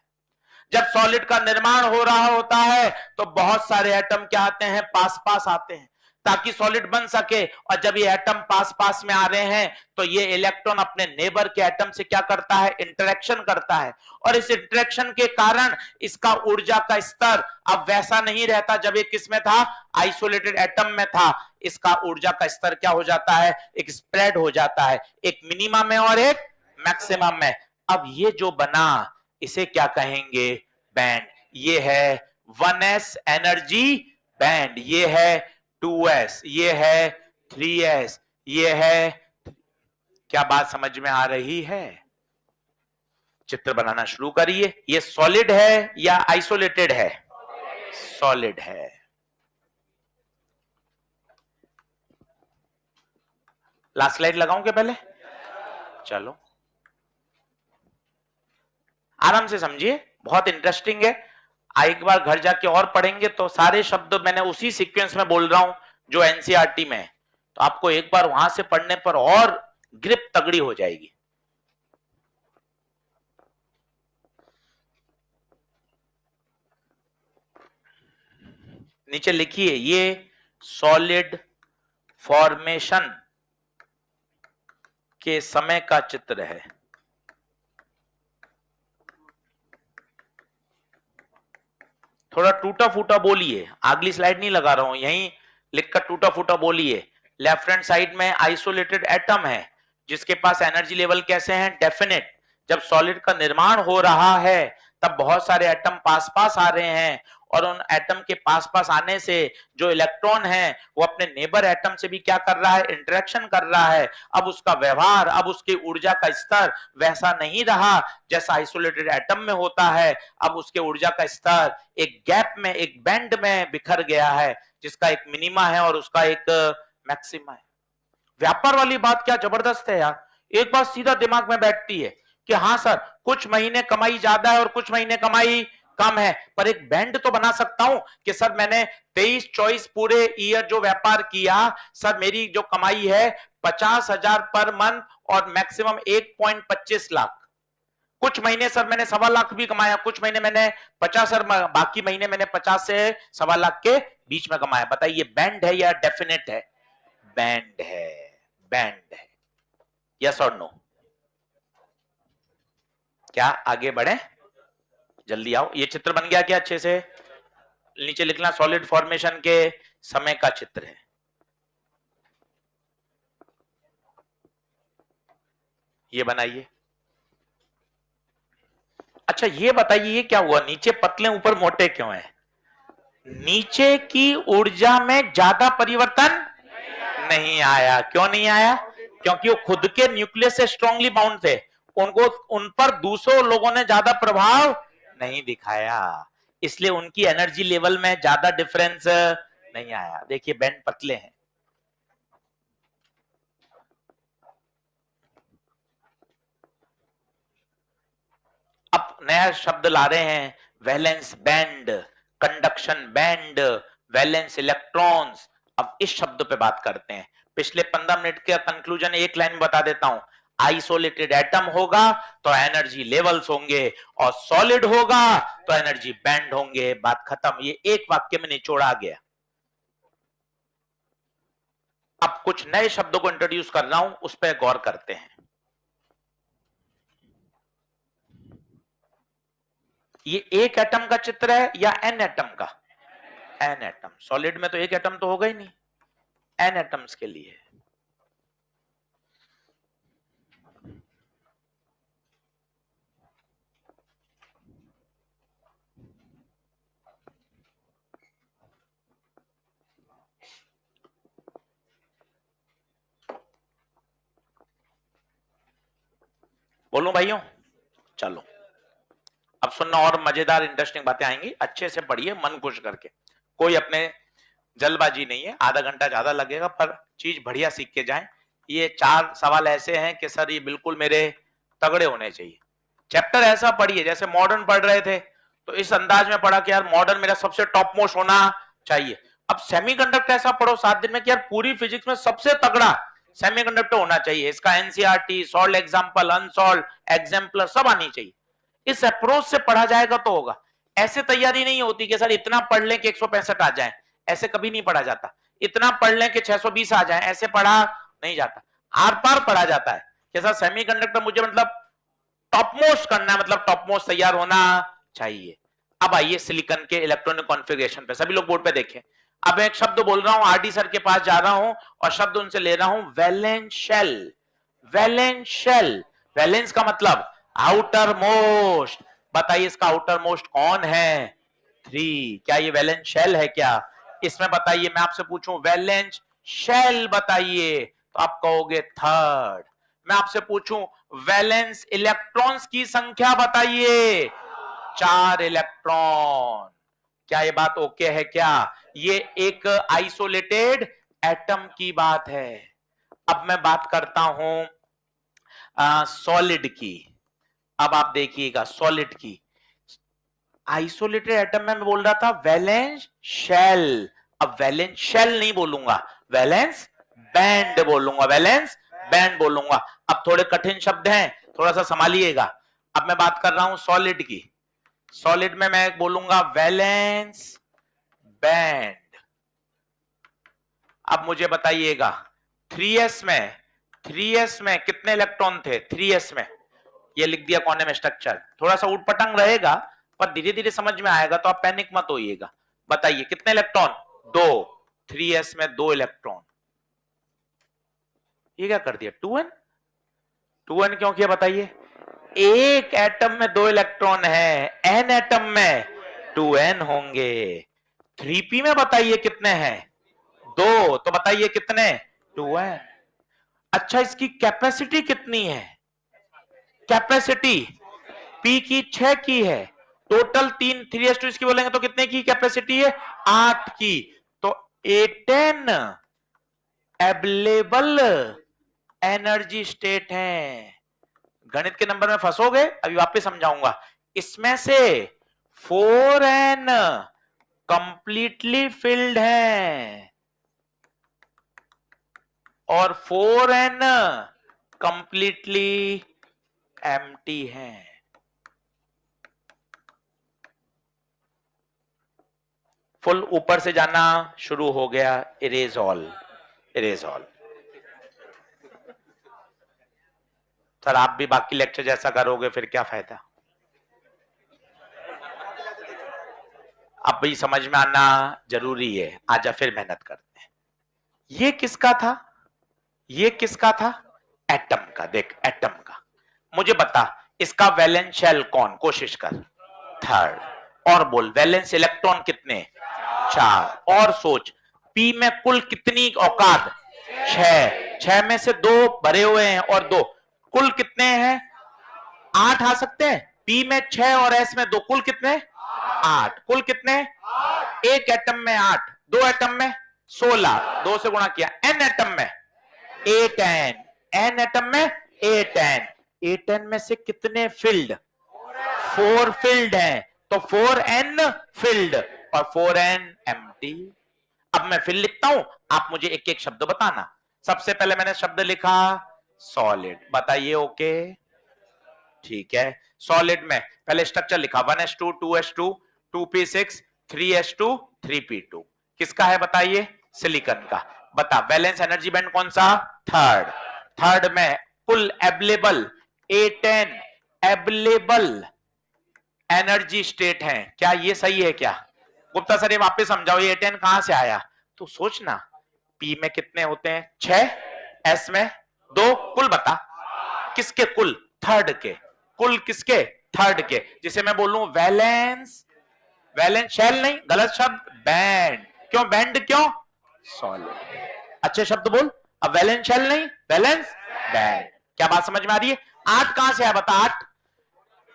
जब सॉलिड का निर्माण हो रहा होता है तो बहुत सारे एटम क्या आते हैं? पास पास आते हैं ताकि सॉलिड बन सके। और जब ये एटम पास पास में आ रहे हैं तो ये इलेक्ट्रॉन अपने नेबर के एटम से क्या करता है? इंटरेक्शन करता है। और इस इंटरेक्शन के कारण इसका ऊर्जा का स्तर अब वैसा नहीं रहता जब ये किस में था? आइसोलेटेड एटम में था। इसका ऊर्जा का स्तर क्या हो जाता है? एक स्प्रेड हो जाता है, एक मिनिमम में और एक मैक्सिमम में। अब ये जो बना, इसे क्या कहेंगे? बैंड। ये है 1s एनर्जी बैंड, ये है 2s, ये है 3s, ये है। क्या बात समझ में आ रही है? चित्र बनाना शुरू करिए। ये सॉलिड है या आइसोलेटेड है? सॉलिड है। लास्ट स्लाइड लगाऊं क्या पहले? चलो आराम से समझिए, बहुत इंटरेस्टिंग है। एक बार घर जाके और पढ़ेंगे तो सारे शब्द मैंने उसी सीक्वेंस में बोल रहा हूं जो एनसीईआरटी में है, तो आपको एक बार वहां से पढ़ने पर और ग्रिप तगड़ी हो जाएगी। नीचे लिखिए, ये सॉलिड फॉर्मेशन के समय का चित्र है। थोड़ा टूटा फूटा बोलिए, अगली स्लाइड नहीं लगा रहा हूं, यहीं लिखकर टूटा फूटा बोलिए। लेफ्ट हैंड साइड में आइसोलेटेड एटम है जिसके पास एनर्जी लेवल कैसे हैं? डेफिनेट। जब सॉलिड का निर्माण हो रहा है तब बहुत सारे एटम पास पास आ रहे हैं, और उन एटम के पास पास आने से जो इलेक्ट्रॉन है वो अपने नेबर एटम से भी क्या कर रहा है? इंटरेक्शन कर रहा है। अब उसका व्यवहार, अब उसकी ऊर्जा का स्तर वैसा नहीं रहा जैसा आइसोलेटेड एटम में होता है। अब उसके ऊर्जा का स्तर एक गैप में, एक बैंड में बिखर गया है, जिसका एक मिनिमा है और उसका एक मैक्सिमा है। व्यापार वाली बात क्या जबरदस्त है यार। एक बात सीधा दिमाग में बैठती है कि हाँ सर, कुछ महीने कमाई ज्यादा है और कुछ महीने कमाई कम है, पर एक बैंड तो बना सकता हूं कि सर मैंने 23-24 पूरे ईयर जो व्यापार किया, सर मेरी जो कमाई है 50,000 पर मंथ और मैक्सिमम 1.25 लाख। कुछ महीने सर मैंने 1.25 लाख भी कमाया, कुछ महीने मैंने 50, सर बाकी महीने मैंने 50 से 1.25 लाख के बीच में कमाया। बताइए बैंड है या डेफिनेट है? बैंड है, बैंड है। यस और नो? क्या आगे बढ़े? जल्दी आओ। ये चित्र बन गया क्या अच्छे से? नीचे लिखना सॉलिड फॉर्मेशन के समय का चित्र है। ये बनाइए। अच्छा ये बताइए, ये क्या हुआ? नीचे पतले ऊपर मोटे क्यों है? नीचे की ऊर्जा में ज्यादा परिवर्तन नहीं आया। क्यों नहीं आया? क्योंकि वो खुद के न्यूक्लियस से स्ट्रांगली बाउंड थे, उनको, उन पर दूसरों लोगों ने ज्यादा प्रभाव नहीं दिखाया, इसलिए उनकी एनर्जी लेवल में ज्यादा डिफरेंस नहीं आया। देखिए बैंड पतले हैं। अब नया शब्द ला रहे हैं, valence band, conduction band, valence electrons. अब इस शब्द पे बात करते हैं। पिछले 15 मिनट का कंक्लूजन एक लाइन में बता देता हूं। आइसोलेटेड एटम होगा तो एनर्जी लेवल्स होंगे, और सॉलिड होगा तो एनर्जी बैंड होंगे। बात खत्म। ये एक वाक्य में निचोड़ा गया। अब कुछ नए शब्दों को इंट्रोड्यूस कर रहा हूं, उस पर गौर करते हैं। ये एक एटम का चित्र है या एन एटम का? An atom. सॉलिड में तो एक एटम तो होगा ही नहीं, एन एटम्स के लिए। बोलूं भाइयों? चलो अब सुनना, और मजेदार इंटरेस्टिंग बातें आएंगी, अच्छे से पढ़िए मन खुश करके, कोई अपने जल्दबाजी नहीं है, आधा घंटा ज्यादा लगेगा पर चीज बढ़िया सीख के जाएं। ये 4 सवाल ऐसे हैं कि सर ये बिल्कुल मेरे तगड़े होने चाहिए। चैप्टर ऐसा पढ़िए जैसे मॉडर्न पढ़ रहे थे, तो इस अंदाज में पढ़ा कि यार मॉडर्न मेरा सबसे टॉप मोस्ट होना चाहिए। अब सेमीकंडक्टर ऐसा पढ़ो 7 दिन में कि यार पूरी फिजिक्स में सबसे तगड़ा सेमीकंडक्टर होना चाहिए, इसका NCERT, solved example, unsolved, exemplar सब आनी चाहिए। इस अप्रोच से पढ़ा जाएगा तो होगा। ऐसे तैयारी नहीं होती कि सर इतना पढ़ लें कि 165 आ जाए, ऐसे कभी नहीं पढ़ा जाता। इतना पढ़ लें कि 620 आ जाए, ऐसे पढ़ा नहीं जाता। आर पार पढ़ा जाता है कि सर सेमीकंडक्टर मुझे मतलब टॉप मोस्ट करना है, मतलब टॉप मोस्ट तैयार होना चाहिए। अब आइए सिलिकॉन के इलेक्ट्रॉनिक कॉन्फ़िगरेशन पे, सभी लोग बोर्ड पे देखें। अब मैं एक शब्द बोल रहा हूं, आरडी सर के पास जा रहा हूं और शब्द उनसे ले रहा हूं valence shell. Valence shell, valence का मतलब आउटर मोस्ट। बताइए इसका आउटर मोस्ट कौन है? 3। क्या ये वैलेंस शेल है क्या? इसमें बताइए, मैं आपसे पूछूं वैलेंस शेल बताइए तो आप कहोगे 3rd। मैं आपसे पूछूं वैलेंस इलेक्ट्रॉन्स की संख्या बताइए, 4 इलेक्ट्रॉन। क्या ये बात ओके है क्या? ये एक आइसोलेटेड एटम की बात है। अब मैं बात करता हूं सॉलिड की। अब आप देखिएगा सॉलिड की, आइसोलेटेड एटम में मैं बोल रहा था वैलेंस शेल। अब वैलेंस शेल नहीं बोलूंगा, वैलेंस बैंड बोलूंगा, वैलेंस बैंड बोलूंगा। अब थोड़े कठिन शब्द हैं, थोड़ा सा संभालिएगा। अब मैं बात कर रहा हूं सॉलिड की, सॉलिड में मैं बोलूंगा वैलेंस बैंड। अब मुझे बताइएगा 3s में, 3s में कितने इलेक्ट्रॉन थे? 3s में ये लिख दिया कॉन्डम स्ट्रक्चर, थोड़ा सा उटपटांग रहेगा पर धीरे धीरे समझ में आएगा, तो आप पैनिक मत होइएगा। बताइए कितने इलेक्ट्रॉन? 2। 3s में 2 इलेक्ट्रॉन। ये क्या कर दिया? 2n। 2n क्यों किया बताइए? एक एटम में 2 इलेक्ट्रॉन है, n एटम में 2n होंगे। 3p में बताइए कितने हैं? 2। तो बताइए कितने? 2n। अच्छा इसकी कैपेसिटी कितनी है? कैपेसिटी पी की 6 की है, टोटल 3s2 इसकी बोलेंगे तो कितने की कैपेसिटी है? 8 की। तो 8n अवेलेबल एनर्जी स्टेट है। गणित के नंबर में फंसोगे, अभी वापस समझाऊंगा। इसमें से 4n कंप्लीटली फिल्ड है और 4n कंप्लीटली एम्प्टी है। फुल ऊपर से जाना शुरू हो गया, erase all, erase all. Sir आप भी बाकी लेक्चर जैसा करोगे फिर क्या फायदा? अब भी समझ में आना जरूरी है, आजा फिर मेहनत करते हैं। ये किसका था? ये किसका था? एटम का। देख एटम का, मुझे बता इसका वैलेंस शेल कौन? कोशिश कर। 3rd। और बोल वैलेंस इलेक्ट्रॉन कितने? 4। और सोच पी में कुल कितनी औकात? 6। 6 में से 2 भरे हुए हैं और 2, कुल कितने हैं? 8 आ सकते हैं। पी में 6 और एस में 2, कुल कितने? 8। कुल कितने? एक एटम में 8, 2 एटम में 16, 2 से गुणा किया। एन एटम में 8n, एन एटम में 8n। 8n में से कितने फिल्ड? 4 फिल्ड हैं, तो 4n फिल्ड और 4n एम्प्टी। अब मैं फिर लिखता हूं, आप मुझे एक एक शब्द बताना। सबसे पहले मैंने शब्द लिखा सॉलिड, बताइए ओके? ठीक है। सॉलिड में पहले स्ट्रक्चर लिखा 1s2 2s2 2p6 3s2 3p2। किसका है बताइए? सिलिकॉन का। बता वैलेंस एनर्जी बैंड कौन सा? 3rd। 3rd में कुल available 8n available energy state है। क्या ये सही है क्या? गुप्ता सर ये वापस समझाओ, ये 8n कहां से आया? तो सोचना पी में कितने होते हैं? 6, एस में 2, कुल बता किसके? कुल 3rd के। कुल किसके? 3rd के। जिसे मैं बोलूं वैलेंस, वैलेंस शेल नहीं, गलत शब्द, बैंड। क्यों बैंड? क्यों? सॉलिड। अच्छे शब्द बोल। अब वैलेंस शेल नहीं, वैलेंस बैंड। क्या बात समझ में आ रही है? 8 कहां से है बता? 8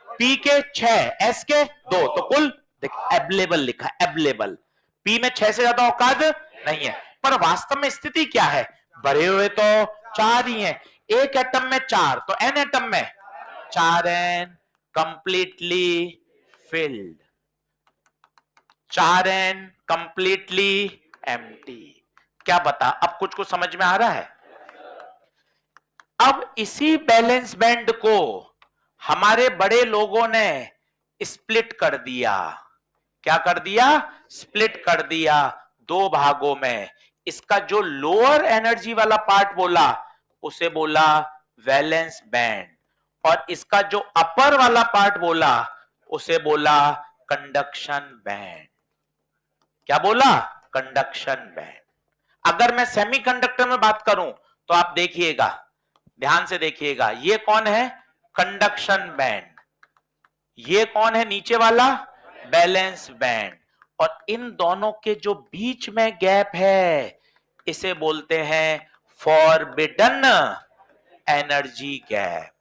पी के 6, एस के 2, तो कुल देख अवेलेबल लिखा, अवेलेबल। पी में 6 से ज्यादा औकात नहीं है, पर वास्तव में स्थिति क्या है? भरे हुए तो 4 ही हैं, एक एटम में 4, तो एन एटम में 4n completely filled, 4n completely empty. क्या बता, अब कुछ कुछ समझ में आ रहा है? अब इसी बैलेंस बैंड को हमारे बड़े लोगों ने स्प्लिट कर दिया। क्या कर दिया? स्प्लिट कर दिया 2 भागों में। इसका जो लोअर एनर्जी वाला पार्ट बोला उसे बोला वैलेंस बैंड, और इसका जो अपर वाला पार्ट बोला उसे बोला कंडक्शन बैंड। क्या बोला? Conduction band. अगर मैं सेमीकंडक्टर में बात करूं तो आप देखिएगा, ध्यान से देखिएगा, ये कौन है? Conduction band. ये कौन है नीचे वाला? Balance band. और इन दोनों के जो बीच में गैप है इसे बोलते हैं forbidden energy gap,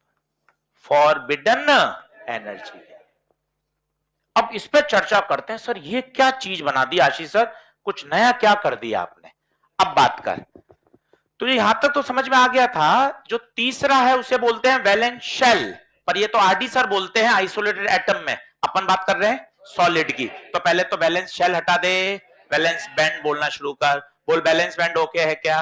forbidden energy gap. अब इस पर चर्चा करते हैं। सर ये क्या चीज बना दी आशीष सर, कुछ नया क्या कर दिया आपने? अब बात कर। तो यहां तक तो समझ में आ गया था। जो तीसरा है उसे बोलते हैं वैलेंस शेल, पर ये तो आरडी सर बोलते हैं आइसोलेटेड एटम में, अपन बात कर रहे हैं सॉलिड की। तो पहले तो वैलेंस शेल हटा दे, वैलेंस बैंड बोलना शुरू कर। बोल वैलेंस बैंड ओके है क्या?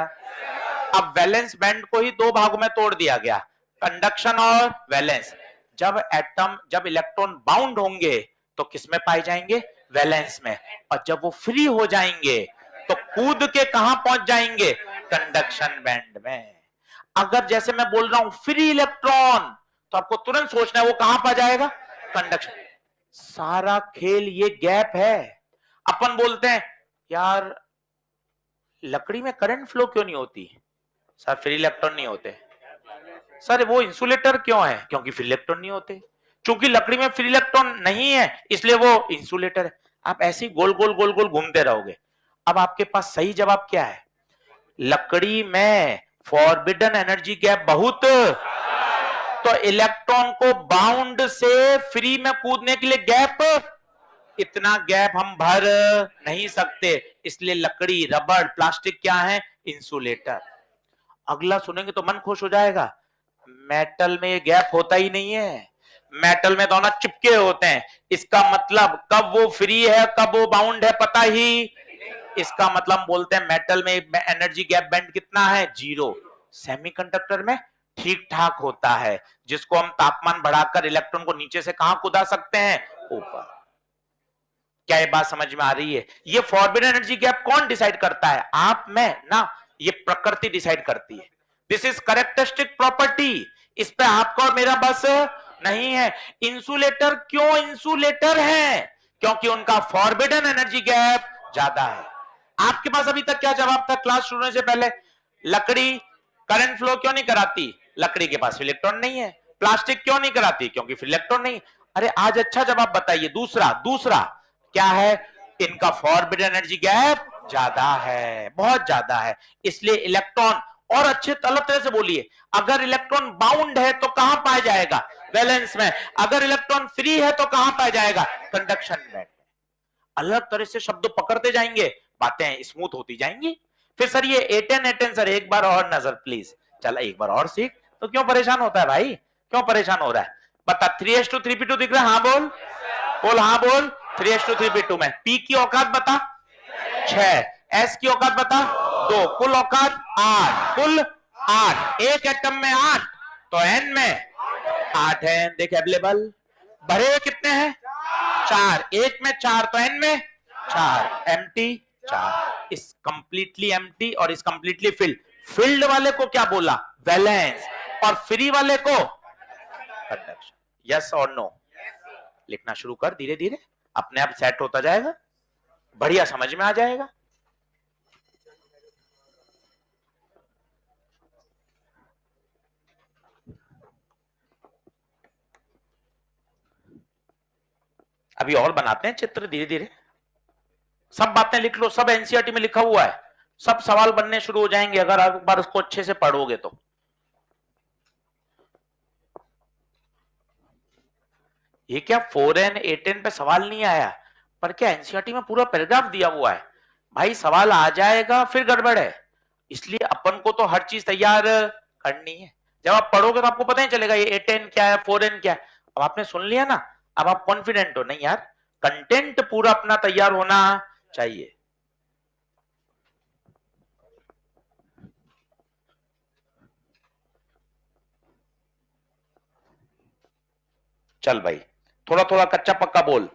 अब वैलेंस बैंड को ही 2 भागों में तोड़ दिया गया, कंडक्शन और वैलेंस। जब इलेक्ट्रॉन बाउंड होंगे तो किसमें पाए जाएंगे? वैलेंस में। और जब वो फ्री हो जाएंगे तो कूद के कहां पहुंच जाएंगे? कंडक्शन बैंड में। अगर जैसे मैं बोल रहा हूं फ्री इलेक्ट्रॉन, तो आपको तुरंत सोचना है वो कहां पा जाएगा? कंडक्शन। सारा खेल ये गैप है। अपन बोलते हैं यार लकड़ी में करंट फ्लो क्यों नहीं होती? सर फ्री इलेक्ट्रॉन नहीं होते। सर वो इंसुलेटर क्यों है? क्योंकि फ्री इलेक्ट्रॉन नहीं होते। चूंकि लकड़ी में फ्री इलेक्ट्रॉन नहीं है इसलिए वो इंसुलेटर है। आप ऐसे ही गोल गोल गोल गोल घूमते रहोगे। अब आपके पास सही जवाब क्या है? लकड़ी में फॉरबिडन एनर्जी गैप बहुत, तो इलेक्ट्रॉन को बाउंड से फ्री में कूदने के लिए गैप, इतना गैप हम भर नहीं सकते, इसलिए लकड़ी, रबड़, प्लास्टिक क्या है? इंसुलेटर। अगला सुनेंगे तो मन खुश हो जाएगा, मेटल में ये गैप होता ही नहीं है, मेटल में दोनों चिपके होते हैं। इसका मतलब कब वो फ्री है कब वो बाउंड है पता ही। इसका मतलब हम बोलते हैं मेटल में एनर्जी गैप बैंड कितना है? 0। सेमीकंडक्टर में ठीक ठाक होता है, जिसको हम तापमान बढ़ाकर इलेक्ट्रॉन को नीचे से कहां कूदा सकते हैं? ऊपर। क्या ये बात समझ में आ रही है? ये फॉरबिडन एनर्जी गैप कौन डिसाइड करता है? आप, मैं ना, ये प्रकृति डिसाइड करती है। दिस इज कैरेक्टरिस्टिक प्रॉपर्टी, इस पे आपका और मेरा बस नहीं है। इंसुलेटर क्यों इंसुलेटर है? क्योंकि उनका फॉरबिडन एनर्जी गैप ज्यादा है। आपके पास अभी तक क्या जवाब था क्लास शुरू होने से पहले? लकड़ी करंट फ्लो क्यों नहीं कराती? लकड़ी के पास इलेक्ट्रॉन नहीं है। प्लास्टिक क्यों नहीं कराती? क्योंकि फिर इलेक्ट्रॉन नहीं। अरे आज अच्छा जवाब बताइए। दूसरा दूसरा क्या है? इनका फॉरबिडन एनर्जी गैप ज्यादा है, बहुत ज्यादा है, इसलिए इलेक्ट्रॉन, और अच्छे अलग तरह से बोलिए, अगर इलेक्ट्रॉन बाउंड है तो कहां पाया जाएगा? वैलेंस में। अगर इलेक्ट्रॉन फ्री है तो कहां पाया जाएगा? कंडक्शन में। अलग तरह से शब्द पकड़ते जाएंगे, बातें स्मूथ होती जाएंगी। फिर सर ये एटेन एटेन सर एक बार और नजर प्लीज। चल एक बार और सीख। तो क्यों परेशान होता है भाई? क्यों परेशान हो रहा है? बता 3s2 3p2 दिख रहा है? हाँ बोल, बोल हाँ बोल। 3s2 3p2 में p की औकात बता 6, s की औकात बता 2, कुल औकात 8, कुल 8, एक एटम में 8, तो n में 8 है। देख अवेलेबल। भरे हुए कितने हैं? 4, एक में 4, तो n में 4, एम्प्टी 4। इस कंप्लीटली एम्प्टी और इस कंप्लीटली फिल्ड। फिल्ड वाले को क्या बोला? वैलेंस। और फ्री वाले को कंडक्शन। यस और नो? लिखना शुरू कर, धीरे धीरे अपने आप सेट होता जाएगा, बढ़िया समझ में आ जाएगा। अभी और बनाते हैं चित्र धीरे धीरे। सब बातें लिख लो, सब एनसीईआरटी में लिखा हुआ है, सब सवाल बनने शुरू हो जाएंगे अगर एक बार उसको अच्छे से पढ़ोगे तो। ये क्या 4n 8n पे सवाल नहीं आया, पर क्या एनसीईआरटी में पूरा पैराग्राफ दिया हुआ है। भाई सवाल आ जाएगा फिर गड़बड़ है, इसलिए अपन को तो हर चीज तैयार करनी है। जब आप पढ़ोगे तो आपको पता ही चलेगा ये 8n क्या है 4n क्या है। अब आपने सुन लिया ना, अब आप कॉन्फिडेंट हो नहीं यार, कंटेंट पूरा अपना तैयार होना चाहिए। चल भाई थोड़ा थोड़ा कच्चा पक्का बोल।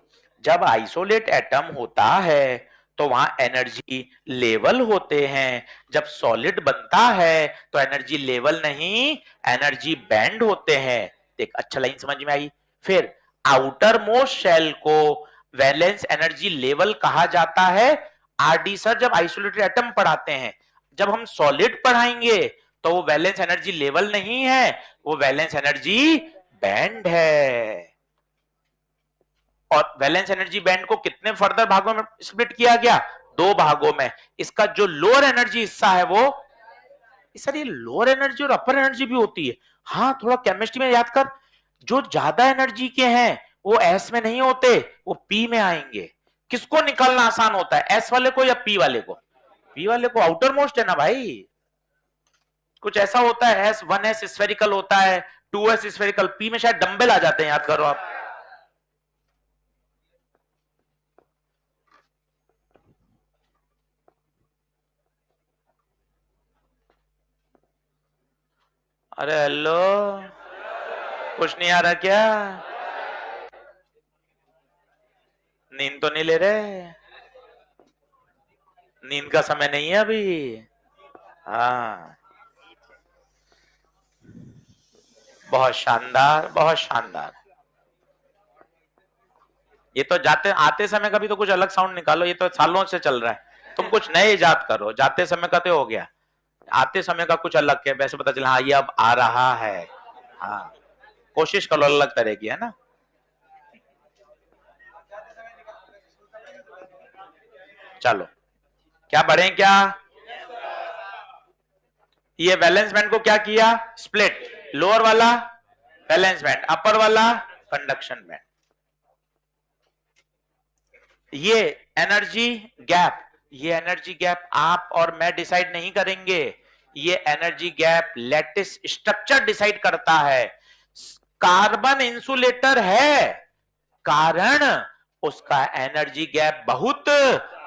जब आइसोलेट एटम होता है तो वहां एनर्जी लेवल होते हैं, जब सॉलिड बनता है तो एनर्जी लेवल नहीं एनर्जी बैंड होते हैं। देख अच्छा लाइन समझ में आई। फिर आउटर मोस्ट शेल को वैलेंस एनर्जी लेवल कहा जाता है। आरडी सर जब आइसोलेटेड एटम पढ़ाते हैं, जब हम सॉलिड पढ़ाएंगे तो वो वैलेंस एनर्जी लेवल नहीं है, वो वैलेंस एनर्जी बैंड है। और वैलेंस एनर्जी बैंड को कितने फर्दर भागों में स्प्लिट किया गया, 2 भागों में। इसका जो लोअर एनर्जी हिस्सा है वो, सर ये लोअर एनर्जी और अपर एनर्जी भी होती है। हाँ थोड़ा केमिस्ट्री में याद कर, जो ज्यादा एनर्जी के हैं वो एस में नहीं होते, वो पी में आएंगे। किसको निकालना आसान होता है, एस वाले को या पी वाले को? पी वाले को, आउटर मोस्ट है ना भाई। कुछ ऐसा होता है एस 1s स्फेरिकल होता है, 2s स्फेरिकल, पी में शायद डंबल आ जाते हैं, याद करो आप। अरे हेलो, कुछ नहीं आ रहा क्या? नींद तो नहीं ले रहे? नींद का समय नहीं है अभी। हाँ बहुत शानदार बहुत शानदार। ये तो जाते आते समय का भी तो कुछ अलग साउंड निकालो, ये तो सालों से चल रहा है, तुम कुछ नए इजाद करो। जाते समय का तो हो गया, आते समय का कुछ अलग है, वैसे पता चला हाँ ये अब आ रहा है। हाँ कोशिश करो अलग तरह की, है ना। चलो क्या बढ़े क्या, ये वैलेंस बैंड को क्या किया, स्प्लिट। लोअर वाला वैलेंस बैंड, अपर वाला कंडक्शन बैंड। ये एनर्जी गैप, ये एनर्जी गैप आप और मैं डिसाइड नहीं करेंगे, ये energy gap lattice structure decide करता है। कार्बन इंसुलेटर है, कारण उसका एनर्जी गैप बहुत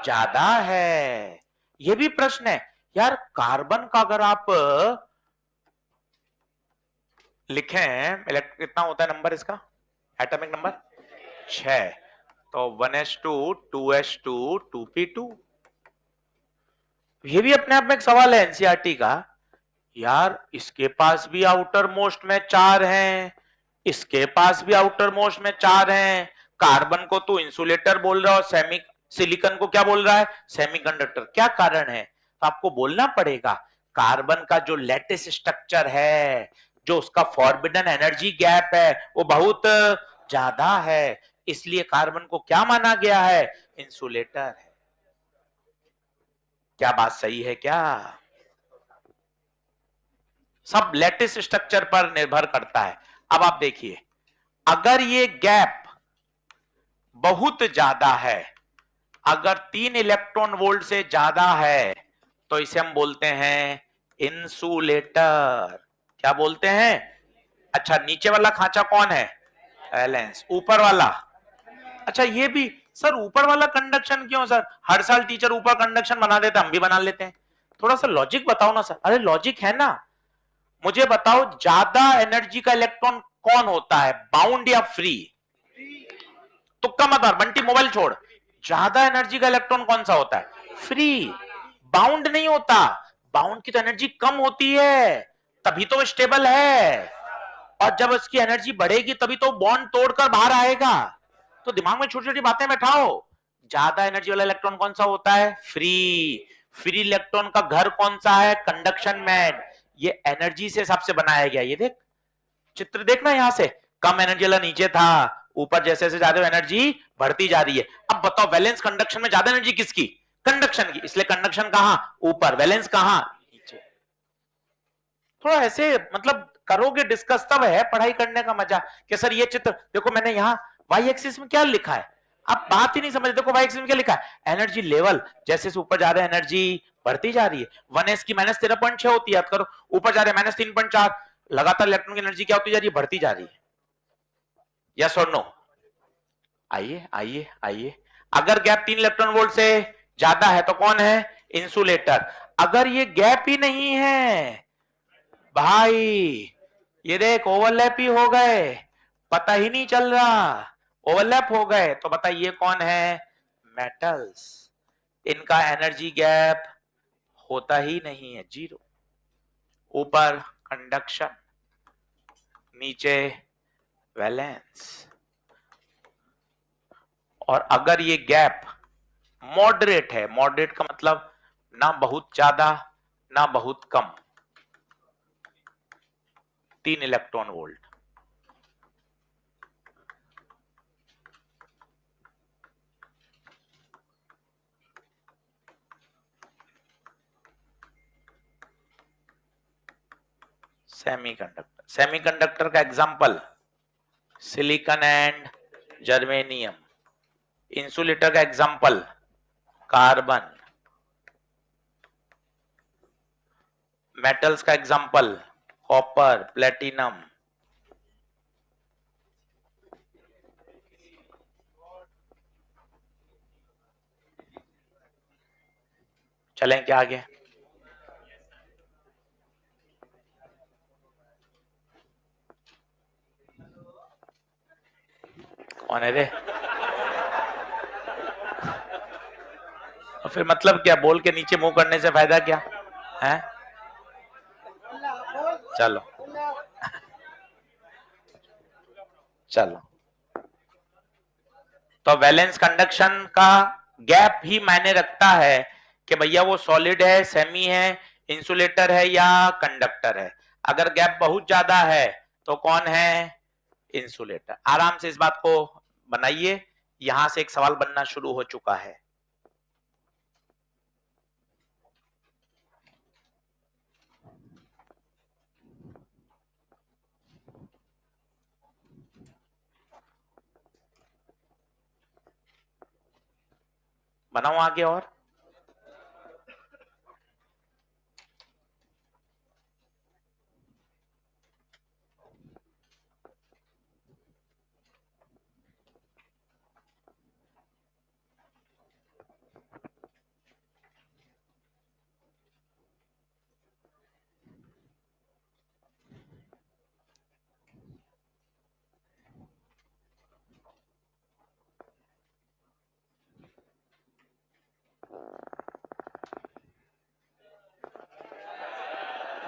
ज्यादा है। ये भी प्रश्न है यार, कार्बन का अगर आप लिखें, कितना होता है नंबर इसका, एटॉमिक नंबर 6, तो 1s2 2s2 2p2। ये भी अपने आप में एक सवाल है एनसीईआरटी का। यार इसके पास भी आउटर मोस्ट में 4 हैं, इसके पास भी आउटर मोस्ट में 4 हैं। कार्बन को तू इंसुलेटर बोल रहा है और सेमी सिलिकॉन को क्या बोल रहा है, सेमीकंडक्टर। क्या कारण है, तो आपको बोलना पड़ेगा कार्बन का जो लैटिस स्ट्रक्चर है, जो उसका फॉरबिडन एनर्जी गैप है वो बहुत ज्यादा है, इसलिए कार्बन को क्या माना गया है, इंसुलेटर है। क्या बात सही है क्या? सब लैटिस स्ट्रक्चर पर निर्भर करता है। अब आप देखिए, अगर ये गैप बहुत ज्यादा है, अगर 3 इलेक्ट्रॉन वोल्ट से ज्यादा है, तो इसे हम बोलते हैं इंसुलेटर। क्या बोलते हैं? अच्छा नीचे वाला खांचा कौन है, वैलेंस। ऊपर वाला, अच्छा ये भी सर ऊपर वाला कंडक्शन क्यों सर, हर साल टीचर ऊपर कंडक्शन बना देते, हम भी बना लेते हैं। थोड़ा सा लॉजिक बताओ ना सर। अरे लॉजिक है ना, मुझे बताओ ज्यादा एनर्जी का इलेक्ट्रॉन कौन होता है, बाउंड या फ्री? तुक्का मत मार बंटी, मोबाइल छोड़। ज्यादा एनर्जी का इलेक्ट्रॉन कौन सा होता है, फ्री। बाउंड नहीं होता, बाउंड की तो एनर्जी कम होती है, तभी तो स्टेबल है। और जब उसकी एनर्जी बढ़ेगी तभी तो बॉन्ड तोड़कर बाहर आएगा। तो दिमाग में छोटी छोटी बातें बैठाओ। ज्यादा एनर्जी वाला इलेक्ट्रॉन कौन सा होता है, फ्री। फ्री इलेक्ट्रॉन का घर कौन सा है, कंडक्शन बैंड। ये एनर्जी से हिसाब से बनाया गया। ये देख चित्र देखना, यहां से कम एनर्जी वाला नीचे था, ऊपर जैसे जैसे ज्यादा एनर्जी बढ़ती जा रही है। अब बताओ वैलेंस कंडक्शन में ज्यादा एनर्जी किसकी, कंडक्शन की, इसलिए कंडक्शन कहां ऊपर, वैलेंस कहां नीचे। थोड़ा ऐसे मतलब करोगे डिस्कस, तब है पढ़ाई करने का मजा। कि सर ये चित्र देखो मैंने यहां वाई एक्सिस में क्या लिखा है, आप बात ही नहीं समझ। देखो वाई एक्सिस में क्या लिखा है, एनर्जी लेवल, जैसे ऊपर जा रहे हैं एनर्जी बढ़ती जा रही है। 1s की -13.6 होती है, याद करो, ऊपर जा रहे हैं -3.4, लगातार इलेक्ट्रॉन की एनर्जी क्या होती जा रही है, बढ़ती जा रही है। यस और नो? आइए आइए आइए, अगर गैप 3 इलेक्ट्रॉन वोल्ट से ज्यादा है तो कौन है, इंसुलेटर। अगर ये गैप ही नहीं है भाई, ये देख ओवरलैप ही हो गए, पता ही नहीं चल रहा, ओवरलैप हो गए, तो बताइए कौन है, मेटल्स। इनका एनर्जी गैप होता ही नहीं है, जीरो। ऊपर कंडक्शन, नीचे वैलेंस। और अगर ये गैप मॉडरेट है, मॉडरेट का मतलब ना बहुत ज्यादा ना बहुत कम, 3 इलेक्ट्रॉन वोल्ट, सेमीकंडक्टर। सेमीकंडक्टर का example silicon and germanium. Insulator का एग्जांपल कार्बन। मेटल्स का एग्जांपल कॉपर, प्लेटिनम। चलें क्या आगे? कौन है रे? और फिर मतलब क्या, बोल के नीचे मुंह करने से फायदा क्या है? चलो चलो, तो वैलेंस कंडक्शन का गैप ही मायने रखता है कि भैया वो सॉलिड है, सेमी है, इंसुलेटर है या कंडक्टर है। अगर गैप बहुत ज्यादा है तो कौन है, इंसुलेटर। आराम से इस बात को बनाइए, यहां से एक सवाल बनना शुरू हो चुका है। बनाओ आगे और।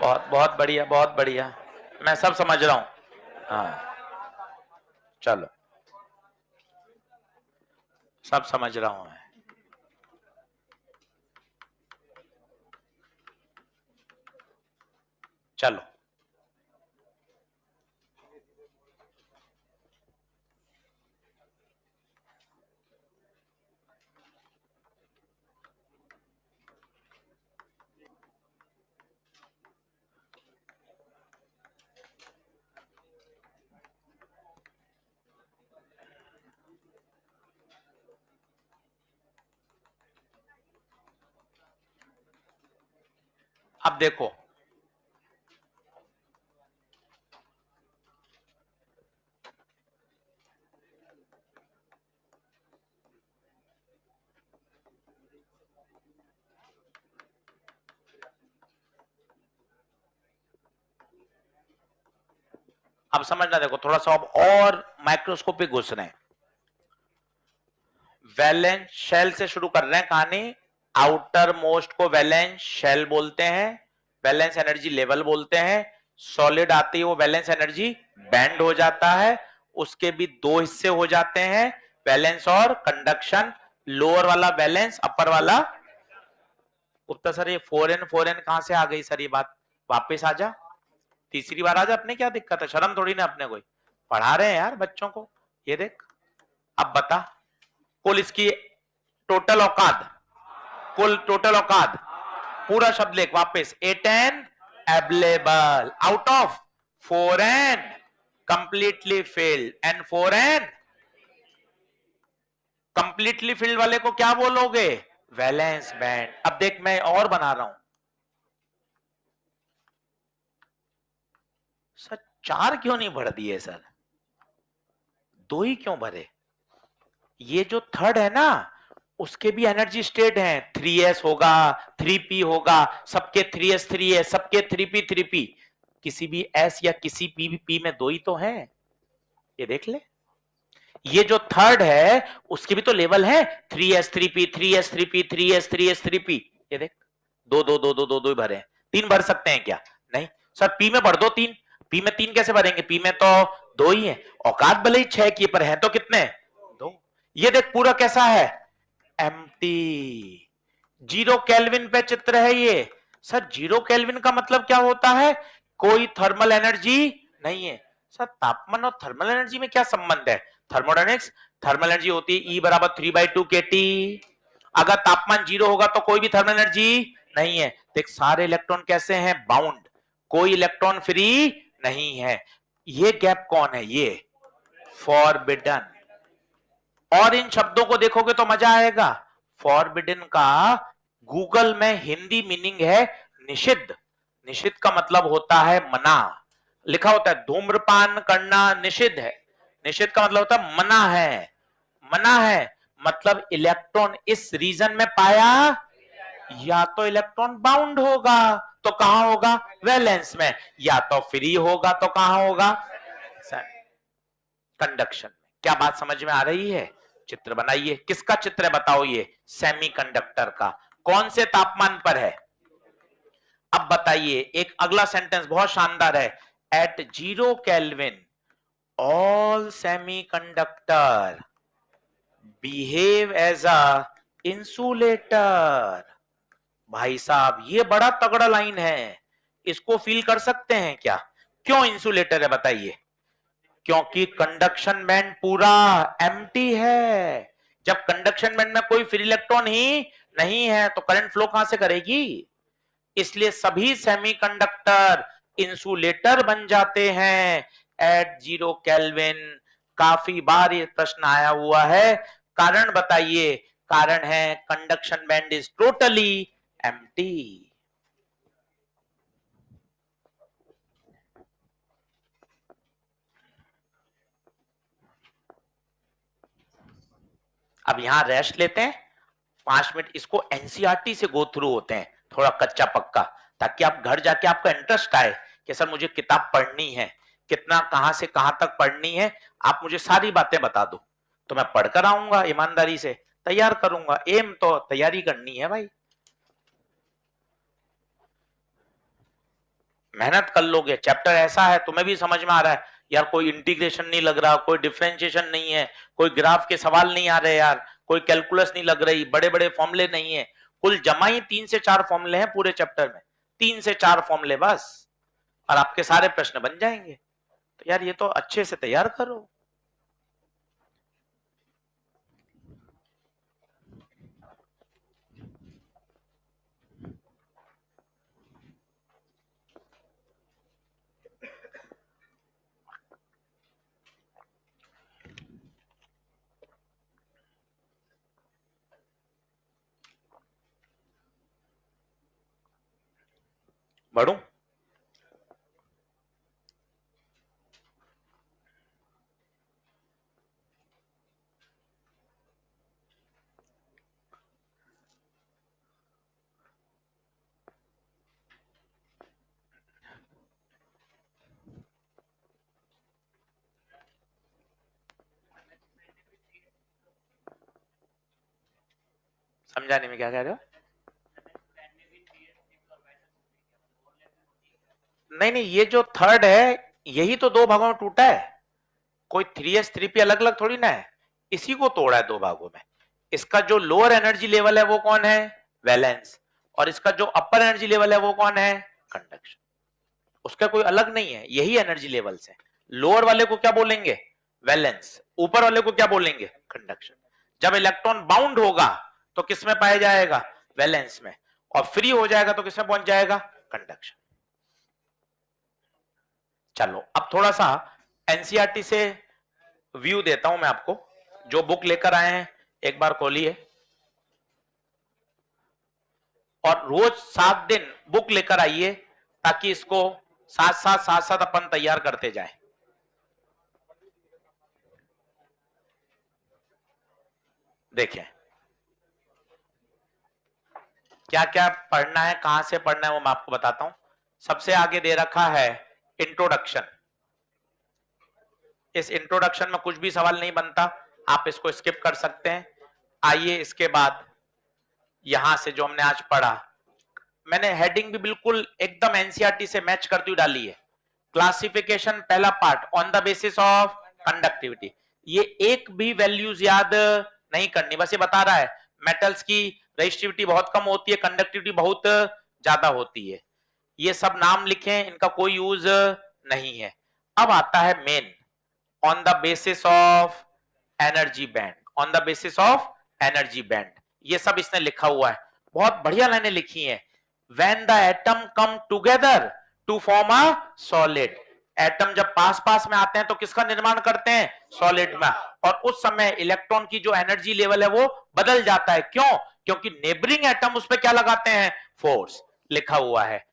बहुत बहुत बढ़िया, बहुत बढ़िया, मैं सब समझ रहा हूं। हाँ चलो, सब समझ रहा हूं मैं। चलो अब देखो, अब समझना, देखो थोड़ा सा अब और माइक्रोस्कोपिक घुस रहे हैं। वैलेंस शेल से शुरू कर रहे हैं कहानी। आउटर मोस्ट को वैलेंस शेल बोलते हैं, वैलेंस एनर्जी लेवल बोलते हैं। सॉलिड आते ही वो वैलेंस एनर्जी बैंड हो जाता है, उसके भी दो हिस्से हो जाते हैं, वैलेंस और कंडक्शन। लोअर वाला वैलेंस, अपर वाला। गुप्ता सर ये फोर एन कहां से आ गई सर, ये बात वापस आ जा, तीसरी बार आ जा, अपने क्या दिक्कत है, शर्म थोड़ी ना अपने कोई, पढ़ा रहे हैं यार बच्चों को। ये देख, अब बता, कुल इसकी टोटल औकात, कुल टोटल औकात, पूरा शब्द लिख वापस, 8n available out of 4n completely failed and 4n completely field वाले को क्या बोलोगे? Valence band. अब देख मैं और बना रहा हूं सर, 4 क्यों नहीं भर दिए सर, 2 ही क्यों भरे? ये जो थर्ड है ना, उसके भी एनर्जी स्टेट हैं, 3s होगा, 3p होगा, सबके 3s 3s, सबके 3p 3p, किसी भी s या किसी p में 2 ही तो है, ये देख ले। ये जो थर्ड है उसके भी तो लेवल है, 3s 3p 3s 3p 3s 3s 3p, ये देख, दो दो दो दो दो दो भरे हैं, 3 भर सकते हैं क्या? नहीं सर, पी में भर दो 3, पी में 3 कैसे भरेंगे, पी में तो 2 ही है, औकात भले ही 6 की पर है तो कितने, 2। ये देख पूरा कैसा है, एम्प्टी, 0 केल्विन पे चित्र है ये। सर 0 केल्विन का मतलब क्या होता है, कोई थर्मल एनर्जी नहीं है। सर तापमान और थर्मल एनर्जी में क्या संबंध है? थर्मोडायनेमिक्स, थर्मल एनर्जी होती है E बराबर 3/2 kT। अगर तापमान 0 होगा तो कोई भी थर्मल एनर्जी नहीं है। देख सारे इलेक्ट्रॉन कैसे हैं, बाउंड, कोई इलेक्ट्रॉन फ्री नहीं है। ये गैप कौन है, ये फॉरबिडन। और इन शब्दों को देखोगे तो मजा आएगा। फॉरबिडन का गूगल में हिंदी मीनिंग है निषिद्ध। निषिद्ध का मतलब होता है मना, लिखा होता है धूम्रपान करना निषिद्ध है, निषिद्ध का मतलब होता है मना है। मना है मतलब इलेक्ट्रॉन इस रीजन में पाया, या तो इलेक्ट्रॉन बाउंड होगा तो कहां होगा, वैलेंस में, या तो फ्री होगा तो कहां होगा, कंडक्शन में। क्या बात समझ में आ रही है? चित्र बनाइए, किसका चित्र है बताओ, ये सेमीकंडक्टर का, कौन से तापमान पर है? अब बताइए, एक अगला सेंटेंस बहुत शानदार है, at 0 kelvin all semiconductor behave as a insulator. भाई साहब ये बड़ा तगड़ा लाइन है, इसको फील कर सकते हैं क्या? क्यों इंसुलेटर है बताइए? क्योंकि कंडक्शन बैंड पूरा एम्प्टी है। जब कंडक्शन बैंड में कोई फ्री इलेक्ट्रॉन ही नहीं है तो करंट फ्लो कहां से करेगी? इसलिए सभी सेमीकंडक्टर इंसुलेटर बन जाते हैं एट 0 केल्विन। काफी बार ये प्रश्न आया हुआ है, कारण बताइए? कारण है conduction band is totally empty. अब यहां रेस्ट लेते हैं 5 मिनट, इसको एनसीईआरटी से गो थ्रू होते हैं थोड़ा कच्चा पक्का, ताकि आप घर जाके आपका इंटरेस्ट आए कि सर मुझे किताब पढ़नी है, कितना कहां से कहां तक पढ़नी है, आप मुझे सारी बातें बता दो तो मैं पढ़कर आऊंगा ईमानदारी से, तैयार करूंगा। एम तो तैयारी करनी है भाई, मेहनत कर लोगे, चैप्टर ऐसा है तुम्हें भी समझ में आ रहा है यार, कोई इंटीग्रेशन नहीं लग रहा, कोई डिफरेंशिएशन नहीं है, कोई ग्राफ के सवाल नहीं आ रहे यार, कोई कैलकुलस नहीं लग रही, बड़े बड़े फॉर्मूले नहीं है, कुल जमा ही 3 से 4 फॉर्मूले हैं पूरे चैप्टर में, 3 से 4 फॉर्मूले बस, और आपके सारे प्रश्न बन जाएंगे। तो यार ये तो अच्छे से तैयार करो। बढ़ू? समझाने में क्या कह रहे हो? नहीं नहीं, ये जो थर्ड है यही तो 2 भागों में टूटा है, कोई 3s 3p अलग अलग थोड़ी ना है, इसी को तोड़ा है 2 भागों में। इसका जो लोअर एनर्जी लेवल है वो कौन है, वैलेंस, और इसका जो अपर एनर्जी लेवल है वो कौन है, कंडक्शन। उसका कोई अलग नहीं है, यही एनर्जी लेवल्स है। लोअर वाले को क्या बोलेंगे, वैलेंस, ऊपर वाले को क्या बोलेंगे, कंडक्शन। जब इलेक्ट्रॉन बाउंड होगा तो किस में पाया जाएगा, वैलेंस में, और फ्री हो जाएगा तो किसमें पहुंच जाएगा, कंडक्शन। चलो अब थोड़ा सा एनसीईआरटी से व्यू देता हूं मैं आपको, जो बुक लेकर आए हैं एक बार खोलिए और रोज 7 दिन बुक लेकर आइए, ताकि इसको साथ साथ अपन तैयार करते जाए। देखिए क्या क्या पढ़ना है, कहां से पढ़ना है, वो मैं आपको बताता हूं। सबसे आगे दे रखा है इंट्रोडक्शन। इस इंट्रोडक्शन में कुछ भी सवाल नहीं बनता, आप इसको स्किप कर सकते हैं। आइए इसके बाद यहां से जो हमने आज पढ़ा, मैंने हेडिंग भी बिल्कुल एकदम एनसीईआरटी से मैच करती हुई डाली है। क्लासिफिकेशन पहला part on the basis of conductivity. ये एक भी वैल्यूज याद नहीं करनी, बस ये बता रहा है मेटल्स की रेजिस्टिविटी बहुत कम होती है, कंडक्टिविटी बहुत ज्यादा होती है। ये सब नाम लिखे, इनका कोई यूज नहीं है। अब आता है main, on the basis of energy band. On the basis of energy band, ये सब इसने लिखा हुआ है। बहुत बढ़िया लाइनें लिखी हैं। When the atom come together to form a solid, atom जब पास पास में आते हैं तो किसका निर्माण करते हैं, सॉलिड में। और उस समय इलेक्ट्रॉन की जो एनर्जी लेवल है वो बदल जाता है। क्यों? क्योंकि नेबरिंग एटम उस पर क्या लगाते हैं, फोर्स। लिखा हुआ है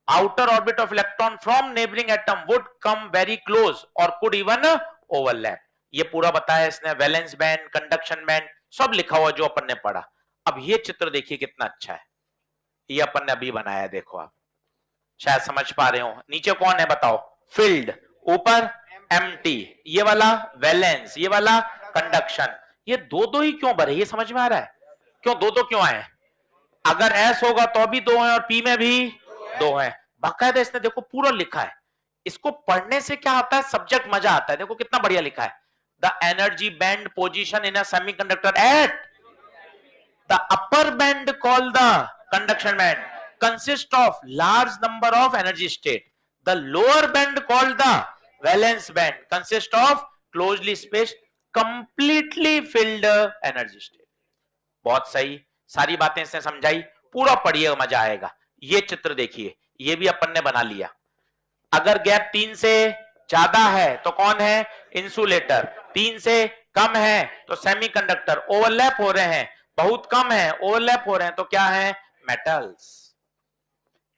outer orbit of electron from neighboring atom would come very close or could even overlap। ये पूरा बताया इसने, वैलेंस बैंड, कंडक्शन बैंड, सब लिखा हुआ जो अपन ने पढ़ा। अब ये चित्र देखिए कितना अच्छा है, ये अपन ने अभी बनाया, देखो आप शायद समझ पा रहे हो। नीचे कौन है बताओ, फील्ड, ऊपर एम्प्टी, ये वाला वैलेंस, ये वाला कंडक्शन। ये दो दो ही क्यों भरे, ये समझ में आ रहा है क्यों दो दो क्यों आए? अगर एस होगा तो भी दो है और पी में भी दो है। बाकायदा इसने देखो पूरा लिखा है। इसको पढ़ने से क्या आता है, सब्जेक्ट मजा आता है। देखो कितना बढ़िया लिखा है, the energy band position in a semiconductor at the upper band called the conduction band consist of large number of energy state, the lower band called the valence band consist of closely spaced completely filled energy state. बहुत सही, सारी बातें इसने समझाई। पूरा पढ़िए, मजा आएगा। ये चित्र देखिए, ये भी अपन ने बना लिया। अगर गैप 3 से ज्यादा है तो कौन है, इंसुलेटर। 3 से कम है तो सेमीकंडक्टर। ओवरलैप हो रहे हैं, बहुत कम है, ओवरलैप हो रहे हैं तो क्या है, मेटल्स।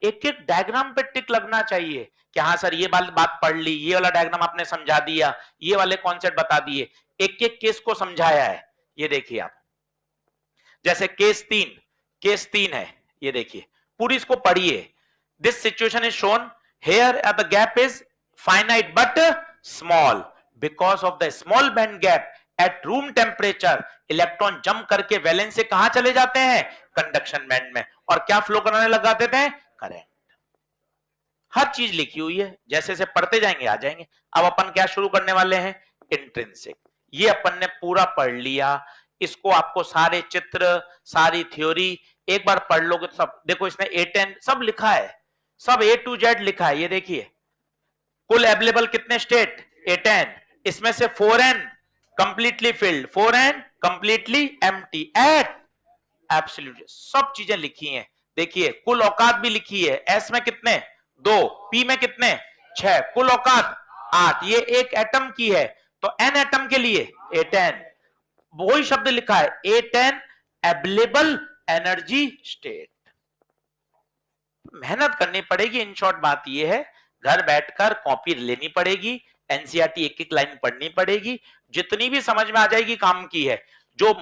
एक एक डायग्राम पे टिक लगना चाहिए कि हाँ सर ये बात पढ़ ली, ये वाला डायग्राम आपने समझा दिया, ये वाले कॉन्सेप्ट बता दिए। एक एक केस को समझाया है। ये देखिए आप, जैसे केस 3 है, ये देखिए पूरी इसको पढ़िए। This situation is shown here at the gap is finite but small because of the small band gap at room temperature electron jump करके वैलेंस से कहां चले जाते हैं, कंडक्शन बैंड में, और क्या फ्लो कराने लगा देते हैं, करंट। हर चीज लिखी हुई है, जैसे जैसे पढ़ते जाएंगे आ जाएंगे। अब अपन क्या शुरू करने वाले हैं, इंट्रिंसिक। ये अपन ने पूरा पढ़ लिया। इसको आपको सारे चित्र, सारी थ्योरी एक बार पढ़ लोगे तो सब, देखो इसने A10 सब लिखा है, सब A to Z लिखा है। ये देखिए कुल अवेलेबल कितने स्टेट, A10, इसमें से 4n completely filled, 4n completely empty at absolute, सब चीजें लिखी हैं। देखिए कुल औकात भी लिखी है, एस में कितने, 2, पी में कितने, 6, कुल औकात 8। ये एक एटम की है तो एन एटम के लिए A10, वही शब्द लिखा है A10 अवेलेबल एनर्जी स्टेट। मेहनत करनी पड़ेगी। इन शॉर्ट बात यह है, घर बैठकर कॉपी लेनी पड़ेगी, एनसीईआरटी एक एक लाइन पढ़नी पड़ेगी, जितनी भी समझ में आ जाएगी काम की है। जो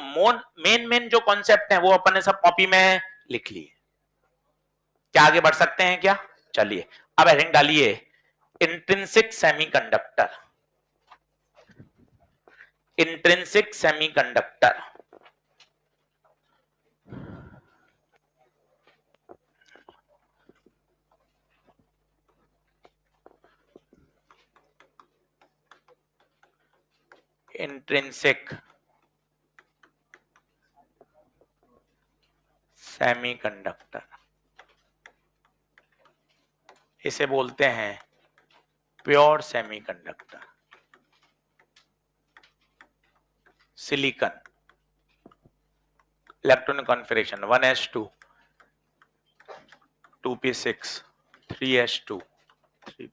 मेन मेन जो कॉन्सेप्ट है वो अपन ने सब कॉपी में लिख लिए। क्या आगे बढ़ सकते हैं क्या, चलिए अब हेडिंग डालिए, intrinsic semiconductor. Intrinsic semiconductor, intrinsic semiconductor, इसे बोलते हैं pure semiconductor. Silicon, electronic configuration 1s2 2p6 3s2 3p।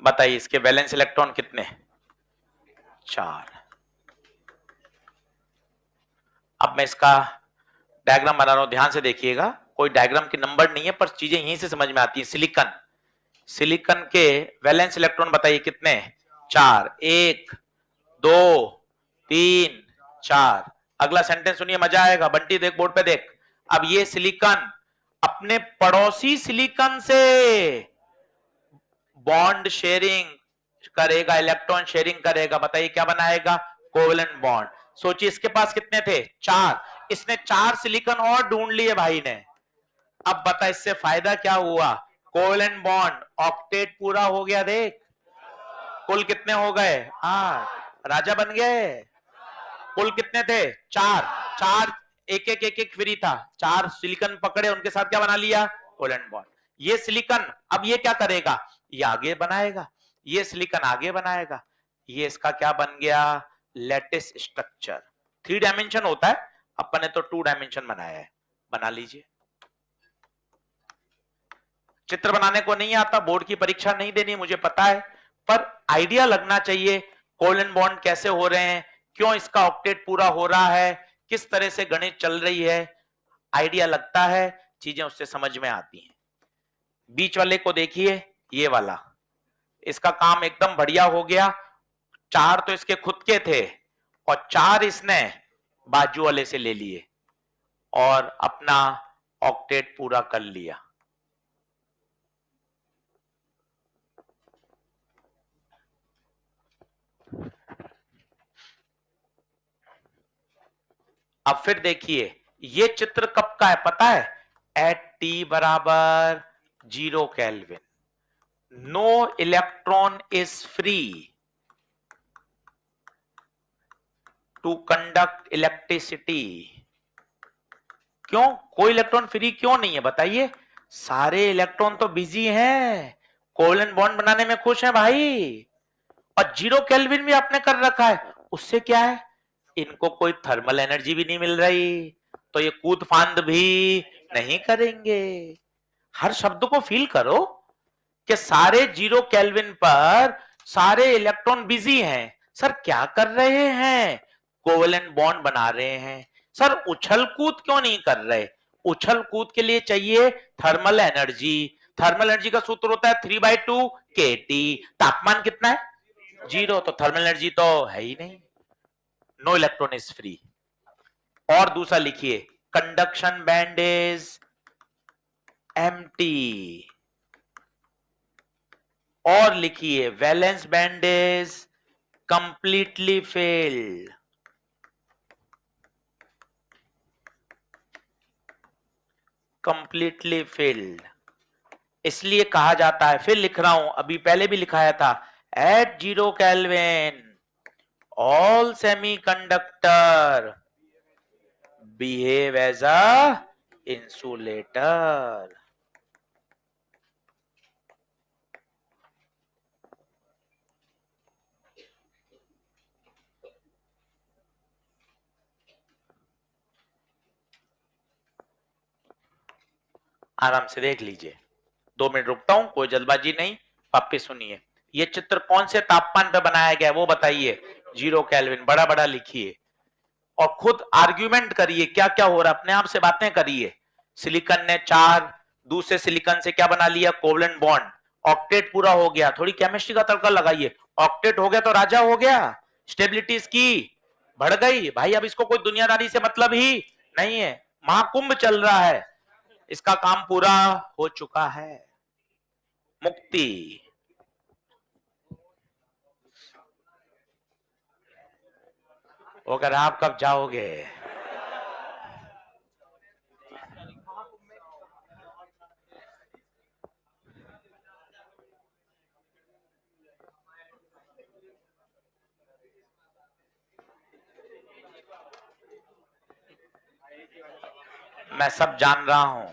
बताइए इसके वैलेंस इलेक्ट्रॉन कितने, 4। अब मैं इसका डायग्राम बना रहा हूं, ध्यान से देखिएगा। कोई डायग्राम की नंबर नहीं है, पर चीजें यहीं से समझ में आती हैं। सिलिकॉन, सिलिकॉन के वैलेंस इलेक्ट्रॉन बताइए कितने? 4। 1 2 3 4। अगला सेंटेंस सुनिए, मजा आएगा। बंटी देख, बोर्ड पे देख। अब ये सिलिकॉन अपने पड़ोसी सिलिकॉन से बॉन्ड शेयरिंग करेगा, इलेक्ट्रॉन शेयरिंग करेगा। बताइए क्या बनाएगा? Covalent bond. सोचिए इसके पास कितने थे? 4। इसने 4 सिलिकॉन और ढूंढ लिए भाई ने। अब बता इससे फायदा क्या हुआ? कोवेलेंट बॉन्ड ऑक्टेट पूरा हो गया। देख कुल कितने हो गए? 8। राजा बन गए। कुल कितने थे? 4। 4 एक एक फ्री था। 4 सिलिकॉन पकड़े, उनके साथ क्या बना लिया? Covalent bond. ये सिलिकॉन अब ये क्या करेगा? ये आगे बनाएगा, ये सिलिकॉन आगे बनाएगा। ये इसका क्या बन गया? Lattice structure. 3 डायमेंशन होता है, अपन ने तो 2 डायमेंशन बनाया है। बना लीजिए। चित्र बनाने को नहीं आता, बोर्ड की परीक्षा नहीं देनी, मुझे पता है, पर आइडिया लगना चाहिए। कोवेलेंट बॉन्ड कैसे हो रहे हैं, क्यों इसका ऑक्टेट पूरा हो रहा है, किस तरह से गणित चल रही है, आइडिया लगता है, चीजें उससे समझ में आती हैं। बीच वाले को देखिए, ये वाला, इसका काम एकदम बढ़िया हो गया। 4 तो इसके खुद के थे और 4 इसने बाजू वाले से ले लिए और अपना ऑक्टेट पूरा कर लिया। अब फिर देखिए, ये चित्र कब का है पता है? एट टी बराबर 0 kelvin, no electron is free to conduct electricity. क्यों? कोई इलेक्ट्रॉन फ्री क्यों नहीं है बताइए? सारे इलेक्ट्रॉन तो बिजी हैं, कोवेलेंट बॉन्ड बनाने में खुश हैं भाई। और 0 केल्विन भी आपने कर रखा है, उससे क्या है? इनको कोई थर्मल एनर्जी भी नहीं मिल रही, तो ये कूद फांद भी नहीं करेंगे। हर शब्द को फील करो कि सारे 0 केल्विन पर सारे इलेक्ट्रॉन बिजी हैं। सर क्या कर रहे हैं? कोवेलेंट बॉन्ड बना रहे हैं। सर उछल कूद क्यों नहीं कर रहे? उछल कूद के लिए चाहिए थर्मल एनर्जी। थर्मल एनर्जी का सूत्र होता है 3/2 kT। तापमान कितना है? 0, तो थर्मल एनर्जी तो है ही नहीं। No electron is free. और दूसरा लिखिए, कंडक्शन बैंड इज एम्प्टी। और लिखिए, valence band is completely filled. Completely filled इसलिए कहा जाता है, फिर लिख रहा हूं, अभी पहले भी लिखाया था, at 0 kelvin all semiconductor behave as a insulator। आराम से देख लीजिए, 2 मिनट रुकता हूं, कोई जल्दबाजी नहीं, वापिस सुनिए। ये चित्र कौन से तापमान पे बनाया गया वो बताइए? 0 केल्विन। बड़ा बड़ा लिखिए और खुद आर्ग्यूमेंट करिए क्या क्या हो रहा है, अपने आप से बातें करिए। सिलिकॉन ने 4 दूसरे सिलिकॉन से क्या बना लिया? Covalent bond. ऑक्टेट पूरा हो गया, थोड़ी केमिस्ट्री का तड़का लगाइए। ऑक्टेट हो गया तो राजा हो गया, स्टेबिलिटी इसकी बढ़ गई भाई। अब इसको कोई दुनियादारी से मतलब ही नहीं है, महाकुंभ चल रहा है, इसका काम पूरा हो चुका है। मुक्ति। अगर आप कब जाओगे? मैं सब जान रहा हूं।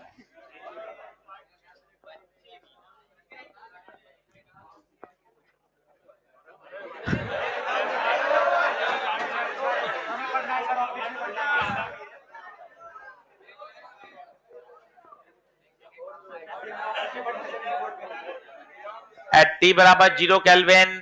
एट टी बराबर 0 kelvin,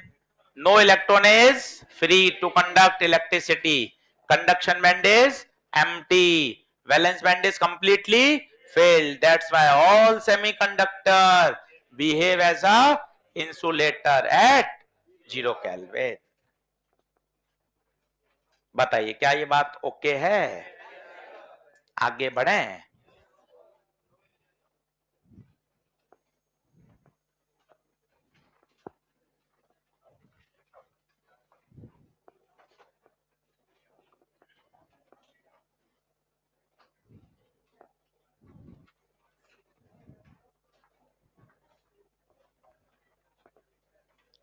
no electron is free to conduct electricity. Conduction band is empty. Valence band is completely filled. That's why all semiconductor behave as a insulator at 0 Kelvin. बताइए क्या ये बात ओके है? आगे बढ़ें।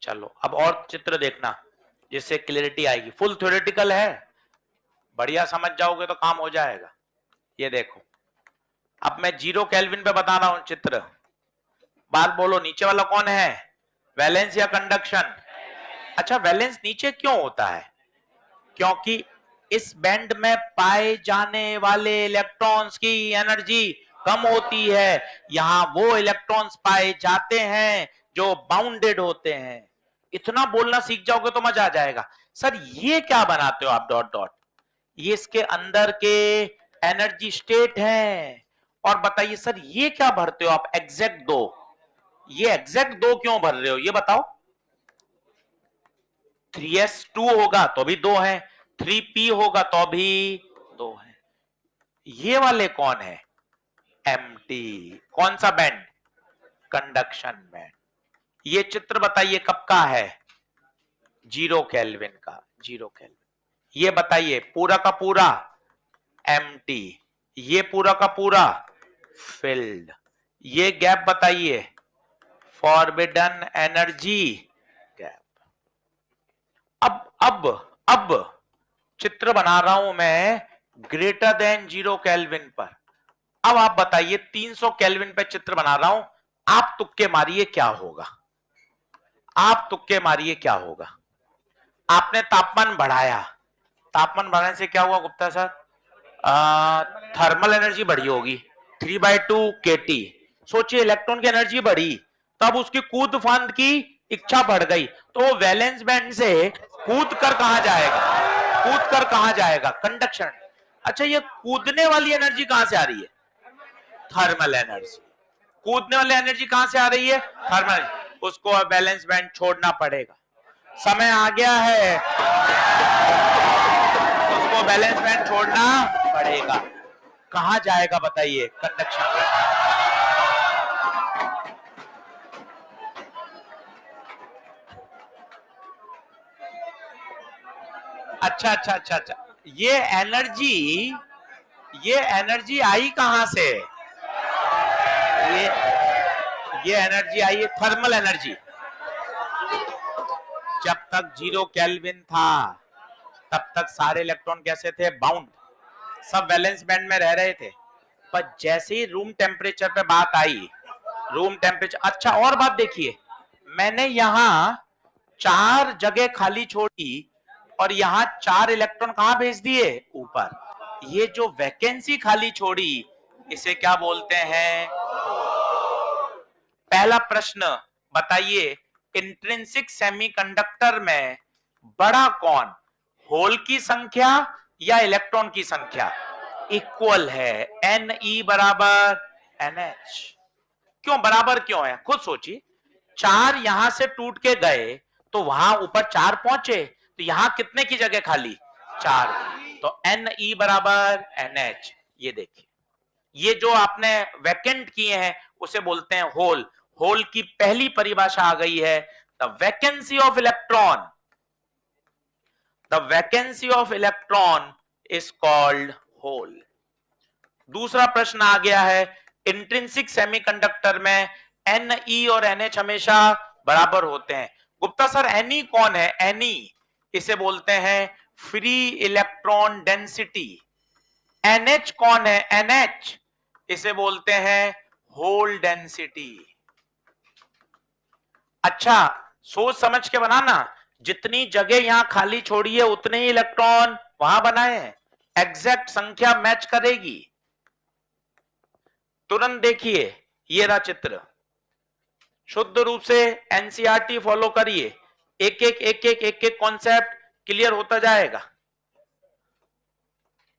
चलो अब और चित्र देखना जिससे क्लियरिटी आएगी। फुल थ्योरेटिकल है, बढ़िया समझ जाओगे तो काम हो जाएगा। ये देखो, अब मैं 0 केल्विन पे बता रहा हूं चित्र। बात बोलो, नीचे वाला कौन है? वैलेंस या कंडक्शन? अच्छा, वैलेंस नीचे क्यों होता है? क्योंकि इस बैंड में पाए जाने वाले इलेक्ट्रॉन्स की एनर्जी कम होती है। यहां वो इलेक्ट्रॉन्स पाए जाते हैं जो बाउंडेड होते हैं। इतना बोलना सीख जाओगे तो मजा आ जाएगा। सर ये क्या बनाते हो आप डॉट डॉट? ये इसके अंदर के एनर्जी स्टेट हैं। और बताइए सर ये क्या भरते हो आप? एग्जैक्ट दो। ये एग्जैक्ट दो क्यों भर रहे हो ये बताओ? 3s2 होगा तो भी 2 है, 3p होगा तो भी 2 है। ये वाले कौन है? एम्प्टी। कौन सा बैंड? Conduction band. ये चित्र बताइए कब का है? 0 केल्विन का। 0 केल्विन। ये बताइए पूरा का पूरा एम्प्टी, ये पूरा का पूरा फिल्ड। ये गैप बताइए फॉरबिडन एनर्जी गैप। अब चित्र बना रहा हूं मैं ग्रेटर देन 0 केल्विन पर। अब आप बताइए 300 केल्विन पे चित्र बना रहा हूं, आप तुक्के मारिए क्या होगा? आप तुक्के मारिए क्या होगा? आपने तापमान बढ़ाया, तापमान बढ़ाने से क्या हुआ गुप्ता सर? थर्मल एनर्जी बढ़ी होगी 3/2 kT। सोचिए इलेक्ट्रॉन की एनर्जी बढ़ी, तब उसकी कूद फांद की इच्छा बढ़ गई, तो वो वैलेंस बैंड से कूद कर कहां जाएगा? कूद कर कहां जाएगा? कंडक्शन। अच्छा, ये कूदने वाली एनर्जी कहां से आ रही है? Thermal energy. कूदने वाली एनर्जी कहां से आ रही है? थर्मल। उसको बैलेंस बैंड छोड़ना पड़ेगा। समय आ गया है, उसको बैलेंस बैंड छोड़ना पड़ेगा। कहां जाएगा बताइए? Conduction band. अच्छा अच्छा अच्छा अच्छा, ये एनर्जी आई कहां से? ये एनर्जी आई है थर्मल एनर्जी। जब तक 0 केल्विन था तब तक सारे इलेक्ट्रॉन कैसे थे? बाउंड, सब वैलेंस बैंड में रह रहे थे। पर जैसे ही रूम टेम्परेचर पे बात आई, रूम टेम्परेचर। अच्छा और बात देखिए, मैंने यहां 4 जगह खाली छोड़ी और यहां 4 इलेक्ट्रॉन कहां भेज दिए? ऊपर। ये जो वैकेंसी खाली छोड़ी इसे क्या बोलते हैं? पहला प्रश्न बताइए, इंट्रिंसिक सेमीकंडक्टर में बड़ा कौन? होल की संख्या या इलेक्ट्रॉन की संख्या? इक्वल है, Ne बराबर NH। क्यों बराबर क्यों है? खुद सोचिए, 4 यहां से टूट के गए तो वहां ऊपर 4 पहुंचे, तो यहां कितने की जगह खाली? 4। तो Ne बराबर NH। ये देखिए, ये जो आपने वैकेंट किए हैं उसे बोलते हैं होल। होल की पहली परिभाषा आ गई है, the vacancy of electron, the vacancy of electron is called hole. दूसरा प्रश्न आ गया है, इंट्रिंसिक सेमीकंडक्टर में Ne और NH हमेशा बराबर होते हैं। गुप्ता सर Ne कौन है? Ne इसे बोलते हैं फ्री इलेक्ट्रॉन डेंसिटी। NH कौन है? NH इसे बोलते हैं होल डेंसिटी। अच्छा, सोच समझ के बनाना, जितनी जगह यहां खाली छोड़ी है उतने ही इलेक्ट्रॉन वहां बनाए हैं, एग्जैक्ट संख्या मैच करेगी। तुरंत देखिए, ये रहा चित्र, शुद्ध रूप से एनसीईआरटी फॉलो करिए, एक एक कॉन्सेप्ट क्लियर होता जाएगा।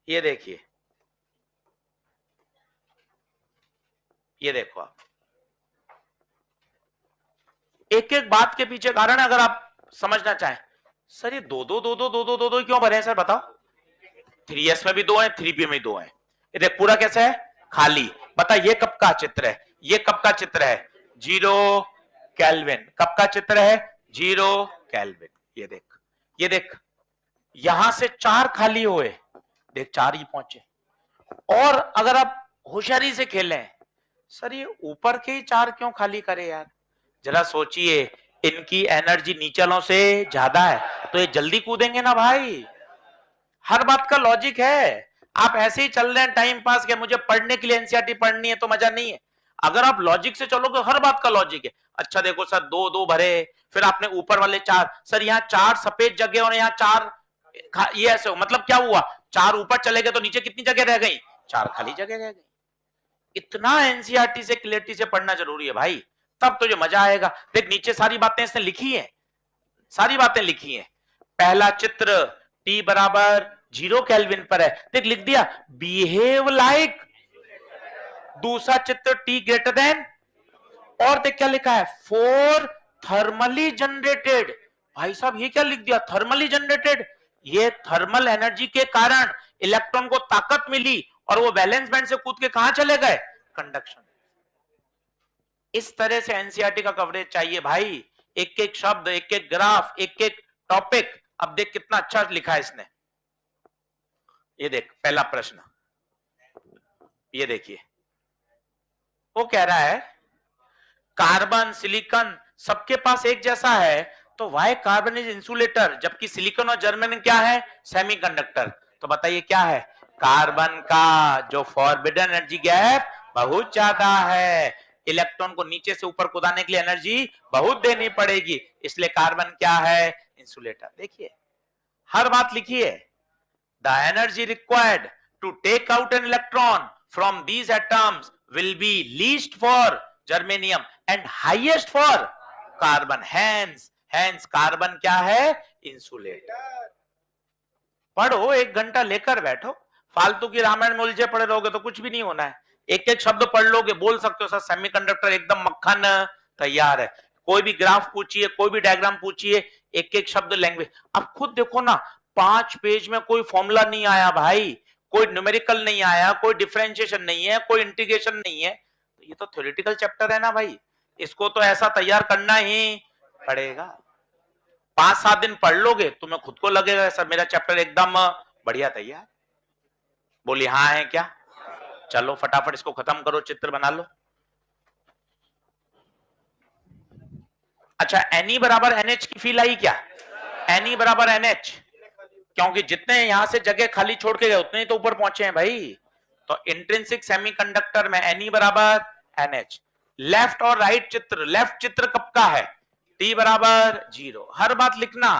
ये देखिए, ये देखो आप, एक एक बात के पीछे कारण अगर आप समझना चाहें, सर ये दो दो दो दो दो दो दो दो क्यों भरे हैं सर, बताओ। 3s में भी दो है, 3p में भी दो है। ये देख पूरा कैसे है, खाली। बता ये कब का चित्र है, ये कब का चित्र है, 0 केल्विन। कब का चित्र है, 0 केल्विन। ये देख, ये देख, यहां से 4 खाली हुए, देख 4 ही पहुंचे। और अगर आप होशियारी से खेलें, सर ये ऊपर के 4 क्यों खाली करे यार, जरा सोचिए, इनकी एनर्जी नीचलों से ज्यादा है तो ये जल्दी कूदेंगे ना भाई। हर बात का लॉजिक है। आप ऐसे ही चल रहे हैं टाइम पास के, मुझे पढ़ने के लिए एनसीईआरटी पढ़नी है तो मजा नहीं है। अगर आप लॉजिक से चलोगे, हर बात का लॉजिक है। अच्छा देखो सर, दो दो भरे, फिर आपने ऊपर वाले 4, सर यहाँ 4 सफेद जगह और यहाँ 4 ये ऐसे हो, मतलब क्या हुआ, 4 ऊपर चले गए तो नीचे कितनी जगह रह गई, 4 खाली जगह रह गई। इतना एनसीईआरटी से क्लियरिटी से पढ़ना जरूरी है भाई, तब तो जो मजा आएगा। देख नीचे सारी बातें इसने लिखी है, सारी बातें लिखी हैं। पहला चित्र T बराबर 0 केल्विन पर है, देख लिख दिया बिहेव लाइक। दूसरा चित्र T ग्रेटर देन, और देख क्या लिखा है, फोर थर्मली जनरेटेड। भाई साहब ये क्या लिख दिया, थर्मली जनरेटेड। ये थर्मल एनर्जी के कारण इलेक्ट्रॉन को ताकत मिली और वो वैलेंस बैंड से कूद के कहां चले गए, कंडक्शन। इस तरह से एनसीईआरटी का कवरेज चाहिए भाई, एक एक शब्द, एक एक ग्राफ, एक एक टॉपिक। अब देख कितना अच्छा लिखा है इसने, ये देख पहला प्रश्न, ये देखिए, वो कह रहा है कार्बन सिलिकॉन सबके पास एक जैसा है, तो वाई कार्बन इज इंसुलेटर, जबकि सिलिकॉन और जर्मेनियम क्या है, सेमीकंडक्टर। तो बताइए क्या है, कार्बन का जो फॉरबिडन एनर्जी गैप बहुत ज्यादा है, इलेक्ट्रॉन को नीचे से ऊपर कूदाने के लिए एनर्जी बहुत देनी पड़ेगी, इसलिए कार्बन क्या है, इंसुलेटर। देखिए हर बात लिखी है, the energy required to take out an electron from these atoms will be least for germanium and highest for carbon. Hence carbon क्या है, insulator। पढ़ो, 1 घंटा लेकर बैठो, फालतू की रामायण में उलझे पड़े रहोगे तो कुछ भी नहीं होना है। एक एक शब्द पढ़ लोगे, बोल सकते हो सर सेमीकंडक्टर एकदम मक्खन तैयार है। कोई भी ग्राफ पूछिए, कोई भी डायग्राम पूछिए, एक एक शब्द लैंग्वेज। अब खुद देखो ना, 5 पेज में कोई फॉर्मूला नहीं आया भाई, कोई न्यूमेरिकल नहीं आया, कोई डिफरेंशिएशन नहीं है, कोई इंटीग्रेशन नहीं है, तो ये तो थ्योरेटिकल चैप्टर है ना भाई, इसको तो ऐसा तैयार करना ही पड़ेगा। 5-7 दिन पढ़ लोगे, तुम्हें खुद को लगेगा सर मेरा चैप्टर एकदम बढ़िया तैयार। बोली हाँ है क्या, चलो फटाफट इसको खत्म करो, चित्र बना लो। अच्छा Ne बराबर NH की फील आई क्या, Ne बराबर NH, क्योंकि जितने यहां से जगह खाली छोड़ के गए उतने ही तो ऊपर पहुंचे हैं भाई। तो इंट्रिंसिक सेमीकंडक्टर में Ne बराबर NH। लेफ्ट और राइट चित्र, लेफ्ट चित्र कब का है, T बराबर 0। हर बात लिखना,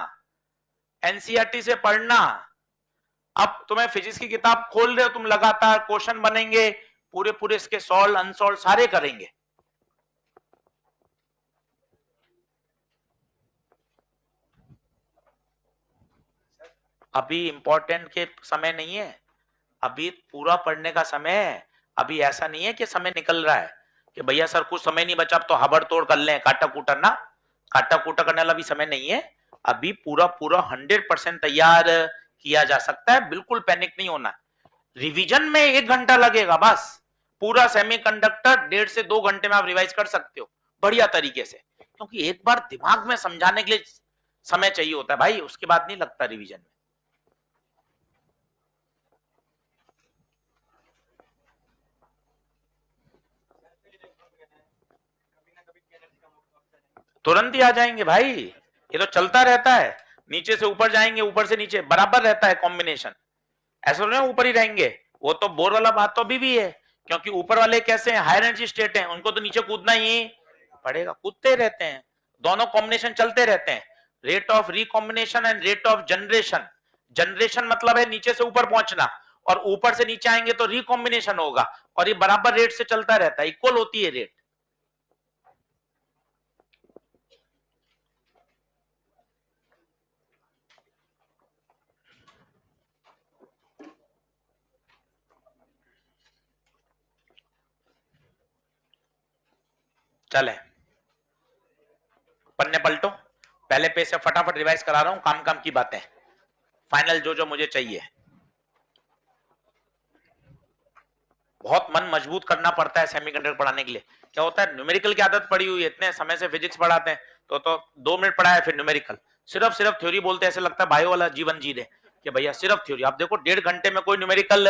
एनसीईआरटी से पढ़ना। अब तुम्हें फिजिक्स की किताब खोल रहे हो, तुम लगातार क्वेश्चन बनेंगे, पूरे पूरे इसके सॉल्व अनसॉल्व सारे करेंगे। अभी इंपॉर्टेंट के समय नहीं है, अभी पूरा पढ़ने का समय है। अभी ऐसा नहीं है कि समय निकल रहा है कि भैया सर कुछ समय नहीं बचा, अब तो हबड़ तोड़ कर लें, काटा कूटा ना, काटा कूटा करने वाला भी समय नहीं है। अभी पूरा पूरा 100% तैयार किया जा सकता है, बिल्कुल पैनिक नहीं होना। रिवीजन में 1 घंटा लगेगा बस, पूरा सेमीकंडक्टर 1.5 से 2 घंटे में आप रिवाइज कर सकते हो बढ़िया तरीके से, क्योंकि एक बार दिमाग में समझाने के लिए समय चाहिए होता है भाई, उसके बाद नहीं लगता रिवीजन में। तुरंत ही आ जाएंगे भाई, ये तो चलता रहता है, नीचे से ऊपर जाएंगे, ऊपर से नीचे, बराबर रहता है कॉम्बिनेशन। ऐसा नहीं ऊपर ही रहेंगे, वो तो बोर वाला बात तो अभी भी है, क्योंकि ऊपर वाले कैसे हैं, हाई एनर्जी स्टेट हैं, उनको तो नीचे कूदना ही पड़ेगा, कूदते रहते हैं, दोनों कॉम्बिनेशन चलते रहते हैं। Rate of recombination and rate of generation, generation मतलब है नीचे से ऊपर पहुंचना, और ऊपर से नीचे आएंगे तो रिकॉम्बिनेशन होगा, और ये बराबर रेट से चलता रहता है, इक्वल होती है रेट। चले पन्ने पलटो, पहले पेज से फटाफट रिवाइज करा रहा हूं, काम काम की बातें, फाइनल जो जो मुझे चाहिए। बहुत मन मजबूत करना पड़ता है सेमीकंडक्टर पढ़ाने के लिए। क्या होता है, न्यूमेरिकल की आदत पड़ी हुई है, इतने समय से फिजिक्स पढ़ाते हैं तो 2 मिनट पढ़ाया फिर न्यूमेरिकल, सिर्फ थ्योरी बोलते हैं, ऐसे लगता है बायो वाला जीवन जी रहे कि भैया सिर्फ थ्योरी। आप देखो 1.5 घंटे में कोई न्यूमेरिकल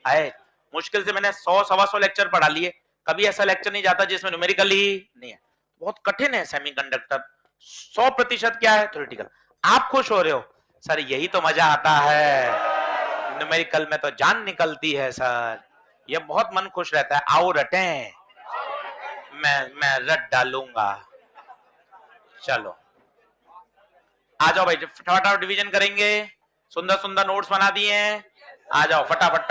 आए, मुश्किल से मैंने 100-125 लेक्चर पढ़ा लिए, कभी ऐसा लेक्चर नहीं जाता जिसमें न्यूमेरिकल ही नहीं है। बहुत कठिन है सेमीकंडक्टर, 100% क्या है थ्योरेटिकल। आप खुश हो रहे हो सर, यही तो मजा आता है, न्यूमेरिकल में तो जान निकलती है सर, ये बहुत मन खुश रहता है। आओ रटे, मैं रट डालूंगा। चलो आ जाओ भाई, फटाफट डिवीजन करेंगे, सुंदर सुंदर नोट्स बना दिए हैं, आ जाओ फटाफट।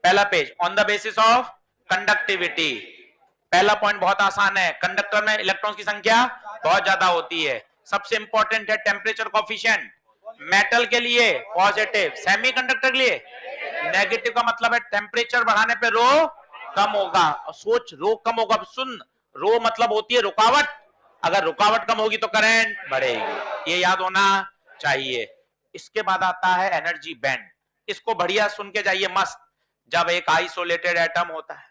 पहला page on the basis of conductivity. पहला पॉइंट बहुत आसान है, कंडक्टर में इलेक्ट्रॉन्स की संख्या बहुत ज्यादा होती है। सबसे इंपॉर्टेंट है टेम्परेचर कोफिशिएंट, मेटल के लिए पॉजिटिव, सेमीकंडक्टर के लिए नेगेटिव। का मतलब है टेम्परेचर बढ़ाने पे रो कम होगा। और सोच, रो कम होगा, सुन, रो मतलब होती है रुकावट, अगर रुकावट कम होगी तो करंट बढ़ेगी, ये याद होना चाहिए। इसके बाद आता है एनर्जी बैंड, इसको बढ़िया सुन के जाइए मस्त। जब एक आइसोलेटेड एटम होता है,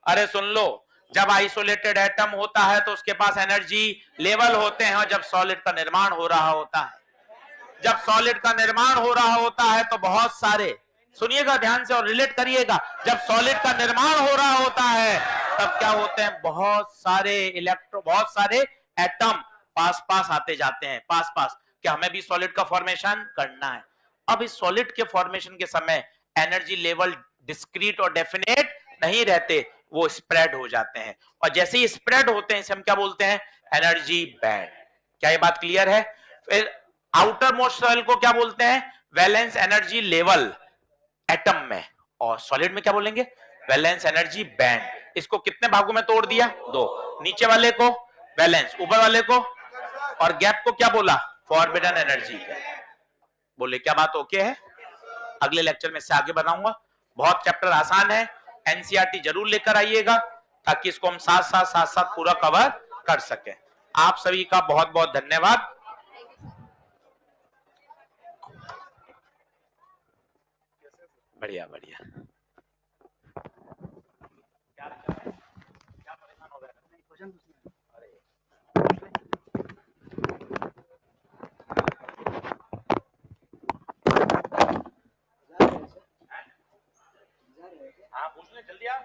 अरे सुन लो, जब आइसोलेटेड एटम होता है तो उसके पास एनर्जी लेवल होते हैं, और जब सॉलिड का निर्माण हो रहा होता है, जब सॉलिड का निर्माण हो रहा होता है तो बहुत सारे, सुनिएगा ध्यान से और रिलेट करिएगा, जब सॉलिड का निर्माण हो रहा होता है तब क्या होते हैं, बहुत सारे इलेक्ट्रॉन, बहुत सारे एटम पास पास आते जाते हैं, पास पास, कि हमें भी सॉलिड का फॉर्मेशन करना है। अब इस सॉलिड के फॉर्मेशन के समय एनर्जी लेवल डिस्क्रीट और डेफिनेट नहीं रहते, वो स्प्रेड हो जाते हैं, और जैसे ही स्प्रेड होते हैं इसे हम क्या बोलते हैं, एनर्जी बैंड। क्या ये बात क्लियर है? फिर आउटर मोस्ट सेल को क्या बोलते हैं, वैलेंस एनर्जी लेवल एटम में, और सॉलिड में क्या बोलेंगे, वैलेंस एनर्जी बैंड। इसको कितने भागों में तोड़ दिया, 2, नीचे वाले को वैलेंस, ऊपर वाले को, और गैप को क्या बोला, फॉरबिडन एनर्जी। बोले क्या बात ओके है? अगले लेक्चर में से आगे बनाऊंगा, बहुत चैप्टर आसान है, एनसीईआरटी जरूर लेकर आइएगा ताकि इसको हम साथ साथ पूरा कवर कर सके। आप सभी का बहुत बहुत धन्यवाद। बढ़िया बढ़िया। हाँ पूछ ले जल्दी आ।